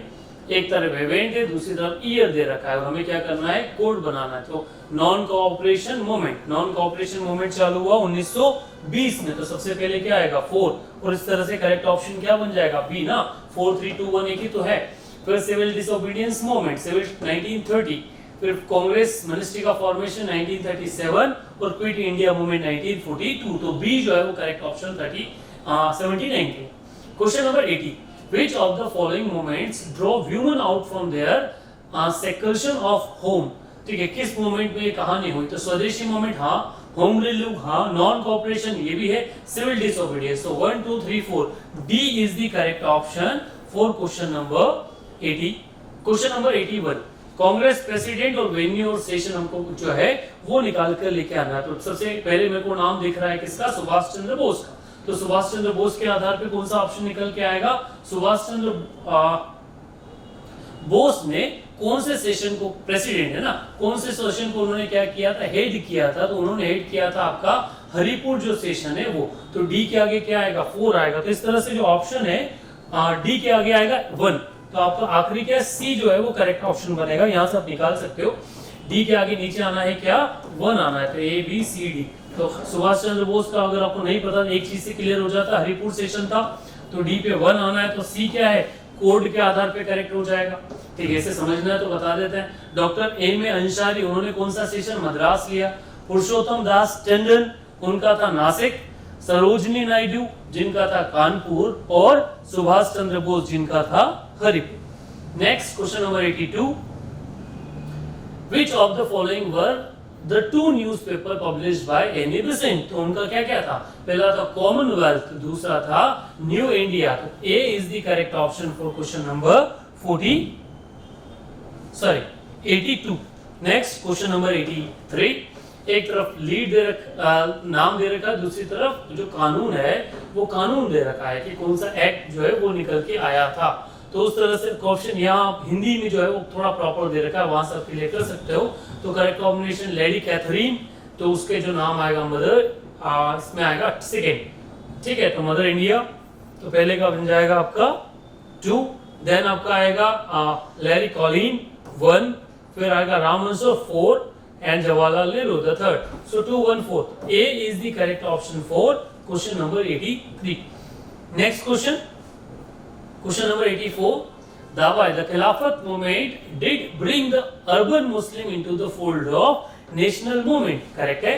एक तरफ इवेंट है, दूसरी तरफ ईयर दे रखा है, और हमें क्या करना है, कोड बनाना है। तो non cooperation movement, non cooperation movement चालू हुआ 1920 में, तो सबसे पहले क्या आएगा 4, और इस तरह से करेक्ट ऑप्शन क्या बन जाएगा बी ना, 4 3 2 1 एक ही तो है। फिर सिविल डिसोबीडियंस मूवमेंट, सिविल 1930, फिर कांग्रेस मिनिस्ट्री का फॉर्मेशन 1937, और क्विट इंडिया मूवमेंट 1942। तो बी जो है वो करेक्ट ऑप्शन 79 है। Question number 80, which of the following movements drove women out from their seclusion of home। ठीक है, किस मूवमेंट में ये कहानी हुई, तो स्वदेशी मूवमेंट हाँ, होम रिलीव हाँ, नॉन कोऑपरेशन ये भी है, सिविल डिसोबीडियंस। तो 1 2 3 4 D is the correct option for question number 80। Question number 81, Congress president और वेन्यू और सेशन हमको जो है वो निकाल कर लेके आना है। तो सबसे पहले मेरे को नाम दिख रहा है किसका, सुभाष चंद्र बोस का। तो सुभाष चंद्र बोस के आधार पे कौन सा ऑप्शन निकल के आएगा, सुभाष चंद्र बोस ने कौन से सेशन को, प्रेसिडेंट है ना, कौन से सेशन को उन्होंने क्या किया था, हेड किया था। तो उन्होंने हेड किया था आपका हरिपुर जो सेशन है वो। तो डी के आगे क्या आएगा 4 आएगा। तो इस तरह से जो ऑप्शन है डी के आगे आएगा 1, तो आपका आखिरी क्या सी जो है वो करेक्ट ऑप्शन बनेगा। यहां से आप निकाल सकते हो, डी के आगे नीचे आना है क्या 1 आना है, तो ए बी सी डी। तो सुभाष चंद्र बोस का अगर आपको नहीं पता, एक चीज से क्लियर हो जाता, हरिपुर सेशन था, तो डी पे 1 आना है, तो सी क्या है, कोड के आधार पे करेक्ट हो जाएगा। ठीक है, इसे समझना है तो बता देते हैं। डॉक्टर एम ए अंसारी, उन्होंने कौन सा सेशन, मद्रास लिया। पुरुषोत्तम दास टंडन, उनका था नासिक। सरोजनी नायडू, जिनका था कानपुर, और सुभाष चंद्र बोस, जिनका था Haripur. Next question number 82, which of the following were the two newspaper published by Annie Besant। तो उनका क्या क्या था, पहला था कॉमनवेल्थ, दूसरा था न्यू इंडिया। तो A is the correct option for question number 82। Next question number 83, एक तरफ लीड दे नाम दे रखा है, दूसरी तरफ जो कानून है वो कानून दे रखा है कि कौन सा एक्ट जो है वो निकल के आया था। तो उस तरह से क्वेश्चन यहाँ हिंदी में जो है वो थोड़ा प्रॉपर दे रखा है, वहां से आप क्लियर कर सकते हो। तो करेक्ट कॉम्बिनेशन लेडी कैथरीन, तो उसके जो नाम आएगा मदर, इसमें आएगा सेकेंड। ठीक है, तो मदर इंडिया, तो पहले का बन जाएगा आपका 2, देन आपका आएगा लैरी कॉलिन 1, फिर आएगा रामहंसो 4, and Jawaharlal Nehru the 3rd। So 2 1 4, A is the correct option for question number 83। Next question, question number 84, दावा है, the Khilafat movement did bring the urban Muslim into the fold of national movement। Correct है,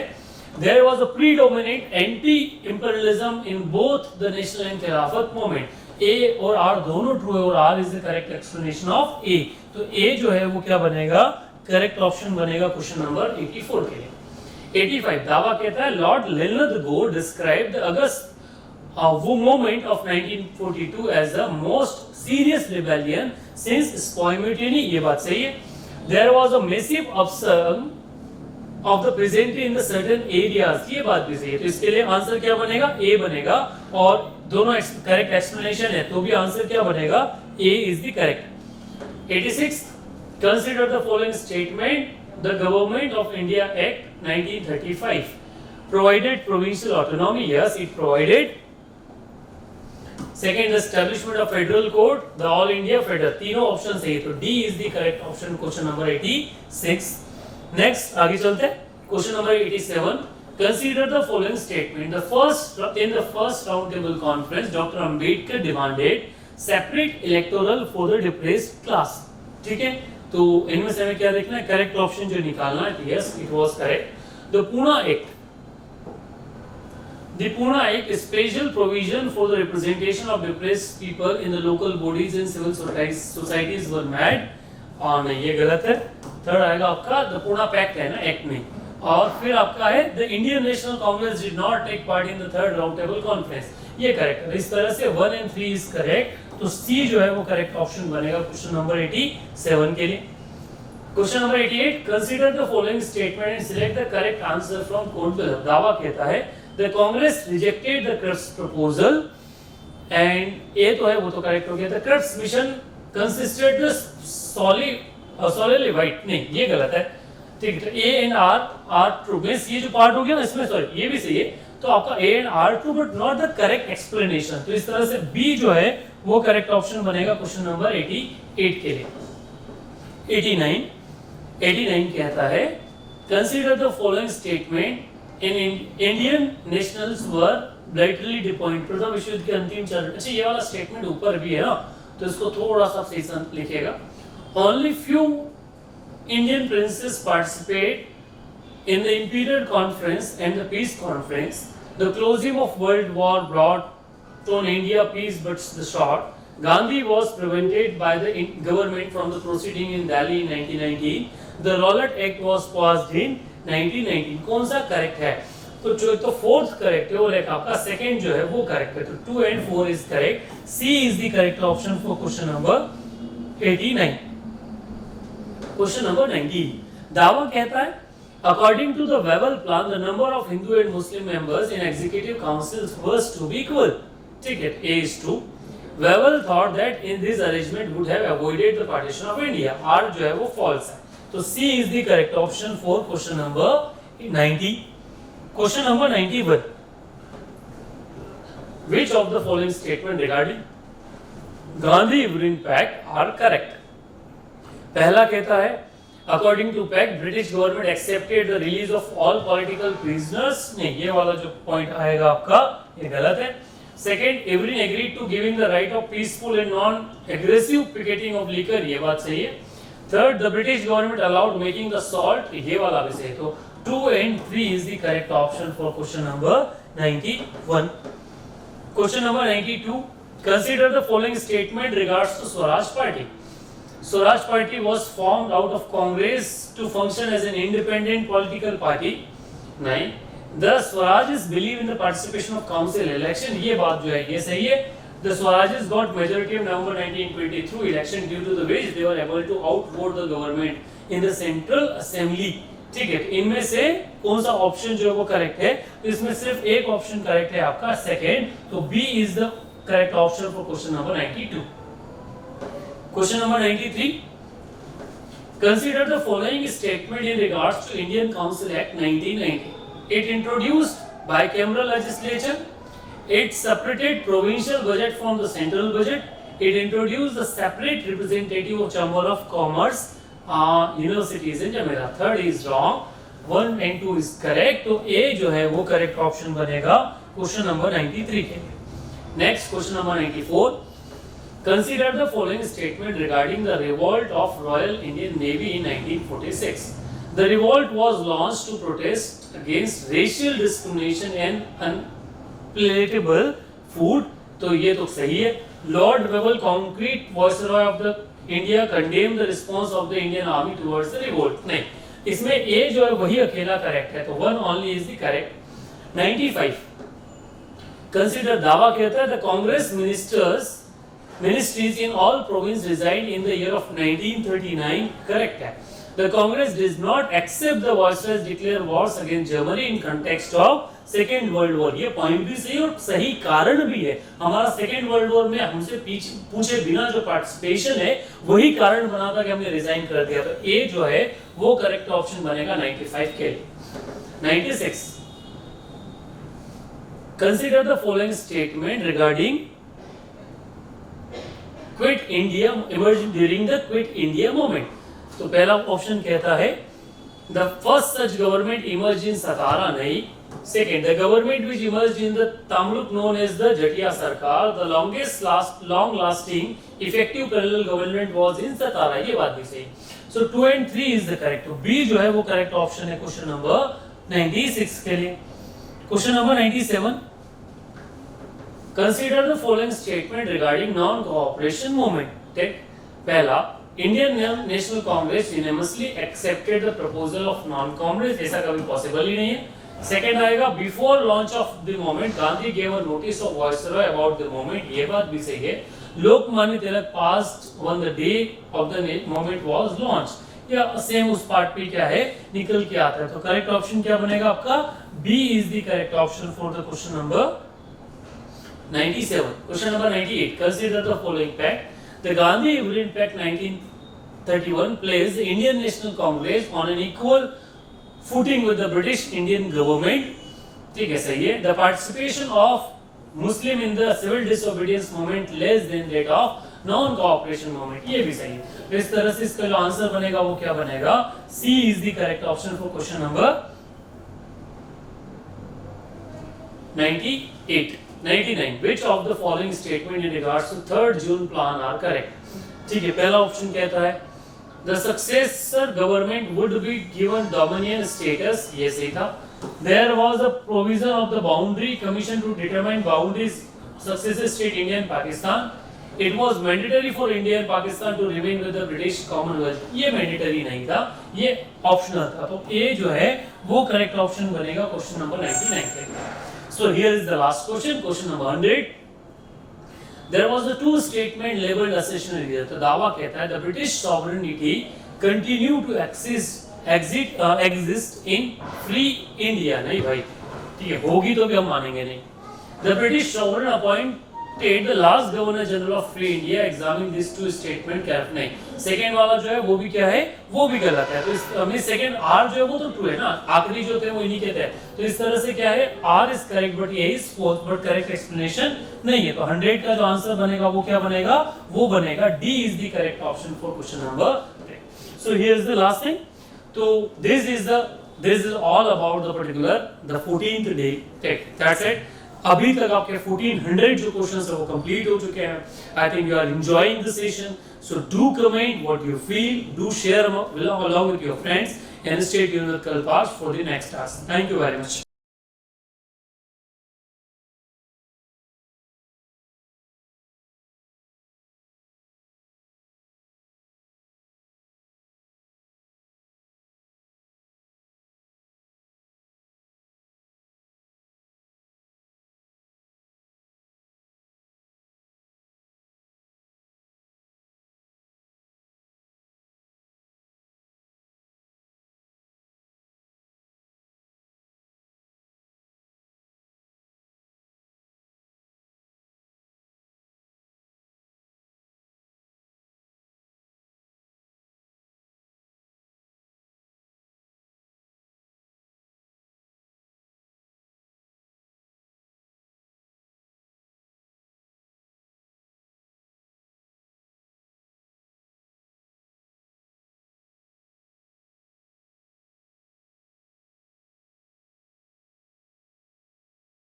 there was a predominant anti-imperialism in both the national and Khilafat movement। A और R दोनों true है, और R is the correct explanation of A। तो A जो है वो क्या बनेगा, करेक्ट ऑप्शन बनेगा क्वेश्चन नंबर 84 के लिए। 85, दावा कहता है, Lord लिनदगो described the August movement of 1942 as the most serious rebellion since Spoy Mutiny। ये बात सही है। There was a massive upsurge of the peasantry in the certain areas। ये बात भी सही है। तो इसके लिए आंसर क्या बनेगा, ए बनेगा, और दोनों करेक्ट एक्सप्लेनेशन है, तो भी आंसर क्या बनेगा, A is the correct. 86, consider the following statement, the Government of India Act 1935 provided provincial autonomy। Yes, it provided second establishment of federal court, the all India federal, तीनों option सही है, तो D is the correct option, question number 86। Next आगे चलते हैं, question number 87, consider the following statement, in the first round table conference Dr. Ambedkar demanded separate electoral for the depressed class, ठीक है, तो इनमें से हमें क्या देखना है, करेक्ट ऑप्शन जो निकालना है, yes it was correct. The Poona act, the Pune Act, special provision for the representation of depressed people in the local bodies and civil societies were made, और नहीं ये गलत है। थर्ड आएगा आपका द पूना पैक्ट है ना, एक्ट में, और फिर आपका है the Indian National Congress did not take part in the third round table conference, ये करेक्ट है। इस तरह से 1 and 3 इज करेक्ट, तो सी जो है वो करेक्ट ऑप्शन बनेगा क्वेश्चन नंबर 87 के लिए। Question number 88, consider the following statement and select the correct answer from code below. दावा कहता है the Congress rejected the Cripps proposal and A तो है वो तो करेक्ट हो गया, the Cripps mission consisted the solidly white, नहीं ये गलत है, ठीक है, A and R true, means ये जो पार्ट हो गया ना इसमें, सॉरी ये भी सही है, तो आपका A and R true but not the correct explanation, तो इस तरह से बी जो है वो करेक्ट ऑप्शन बनेगा क्वेश्चन नंबर 88 के लिए। 89 कहता है consider the following statement, in Indian nationals were slightly disappoint, प्रथम विश्व युद्ध के अंतिम चरण, अच्छा ये वाला स्टेटमेंट ऊपर भी है ना, तो इसको थोड़ा सा सही से लिखिएगा। Only few Indian princes participate in the imperial conference and the peace conference, the closing of world war brought on India peace but the short, Gandhi was prevented by the government from the proceeding in Delhi in 1919. The Rowlatt Act was passed in 1919. कौन सा correct है? तो जो तो fourth correct है और एक आपका सेकंड जो है वो करेक्ट है, तो 2 and 4 is correct, C is the correct option for question number 89। Question number 90, दावा कहता है according to the Wavell plan the number of Hindu and Muslim members in executive councils was to be equal, ठीक है, A is true। Wavell thought that in this arrangement would have avoided the partition of India, R जो है वो false है, तो C is the correct option for question number 90। Question number 91, which of the following statement regarding Gandhi-Irving Pact are correct? पहला कहता है according to pact British government accepted the release of all political prisoners, नहीं ये वाला जो point आएगा आपका ये गलत है। Second, everyone agreed to giving the right of peaceful and non-aggressive picketing of liquor, ये बात सही है। Third, the British government allowed making the salt, ये वाला भी सही है, तो 2 and 3 is the correct option for question number 91। Question number 92, consider the following statement regards to Swaraj Party. Swaraj Party was formed out of Congress to function as an independent political party। 9, The Swarajis believe in the participation of council election, ये बात जो है ये सही है। The Swarajis got majority of November 1920 through election due to the which they were able to outvote the government in the Central Assembly, ठीक है, इनमें से कौन सा ऑप्शन जो है वो करेक्ट है, तो इसमें सिर्फ एक ऑप्शन करेक्ट है आपका सेकेंड, तो B is the correct option for question number 92। Question number 93, consider the following statement in regards to Indian Council Act 1990. It introduced bicameral legislature, it separated provincial budget from the central budget, it introduced the separate representative of Chamber of Commerce, universities in Jamaica। Third is wrong, 1 and 2 is correct, तो A जो है वो correct option बनेगा question number 93 के लिए। Next question number 94, consider the following statement regarding the revolt of Royal Indian Navy in 1946. The revolt was launched to protest against racial discrimination and unpalatable food, तो ये तो सही है। Lord Wavell, concrete viceroy of the India, condemned the response of the Indian army towards the revolt, नहीं, इसमें A जो है वही अकेला करेक्ट है, तो 1 only is the correct। 95, consider, दावा कहता है the Congress ministries in all provinces reside in the year of 1939, correct है। The Congress does not accept the viceroys declare wars against Germany in context of Second World War, ये point भी सही और सही कारण भी है। हमारा सेकेंड वर्ल्ड वॉर में हमसे पूछे बिना जो पार्टिसिपेशन है वही कारण बना था कि हमने रिजाइन कर दिया, तो ए जो है वो करेक्ट ऑप्शन बनेगा 95 के लिए। 96, consider the following statement regarding quit India emerge during the quit India movement. तो पहला ऑप्शन कहता है the first such government emerge in Satara नहीं। Second, the government which emerged in the Tamluk known as the Jatiya Sarkar, the long-lasting, effective parallel government was in Satara। ये बात भी सही। So 2 and 3 is the correct। तो B जो है वो correct option है क्वेश्चन नंबर 96 के लिए। Question number 97, consider the following statement regarding non-cooperation movement। पहला, Indian National Congress unanimously accepted the proposal of non-commerce। ऐसा कभी possible ही नहीं है। सेकेंड आएगा before launch of the movement Gandhi gave a notice of viceroy about the movement. ये बात भी सही है। Lokmanya Tilak passed on the day of the movement was launch. या सेम उस पार्ट पे क्या है निकल के आता है। तो करेक्ट ऑप्शन क्या बनेगा आपका? B is the correct option for the question number 97। Question number 98, consider the following fact. The Gandhi Irwin pact 1931 place the Indian National Congress on an equal footing with the British Indian government। ठीक है, सही है। The participation of Muslim in the civil disobedience movement less than that of non-cooperation movement। ये भी सही है। तो इस तरह से इसका जो आंसर बनेगा वो क्या बनेगा? C is the correct option for question number 98। 99, which of the following statement in regards to 3rd June plan are correct। ठीक है, पहला ऑप्शन कहता है The successor government would be given dominion status। ये सही था। There was a provision of the boundary commission to determine boundaries successor state India and Pakistan। It was mandatory for India and Pakistan to remain with the British Commonwealth। ये mandatory नहीं था, ये optional था। तो A जो है वो correct option बनेगा क्वेश्चन नंबर 99 के लिए। So here is the last question, question number 100। There was a two statement labeled accessionary। तो दावा कहता है the British sovereignty continue to exist in free India। नहीं भाई, ठीक है, होगी तो भी हम मानेंगे नहीं। The British sovereign appointed the last governor general of free India। Examine these two statement carefully। नहीं, सेकेंड वाला जो है वो भी क्या है, वो भी गलत है। तो इस सेकेंड आर जो है वो तो ट्रू है ना, आखिरी जो थे वो इन्हीं के थे। तो इस तरह से क्या है, R is correct but A is fourth, but correct explanation नहीं है। तो 100 का जो आंसर बनेगा वो क्या बनेगा? वो बनेगा D is the correct option for question number 3। So here is the last thing. तो this is all about the particular the 14th day take. That's it. अभी तक आपके 1400 जो क्वेश्चंस है वो कंप्लीट हो चुके हैं। I think you are enjoying the session. So do comment what you feel, do share along with your friends and stay tuned with Kalpash for the next task। Thank you very much।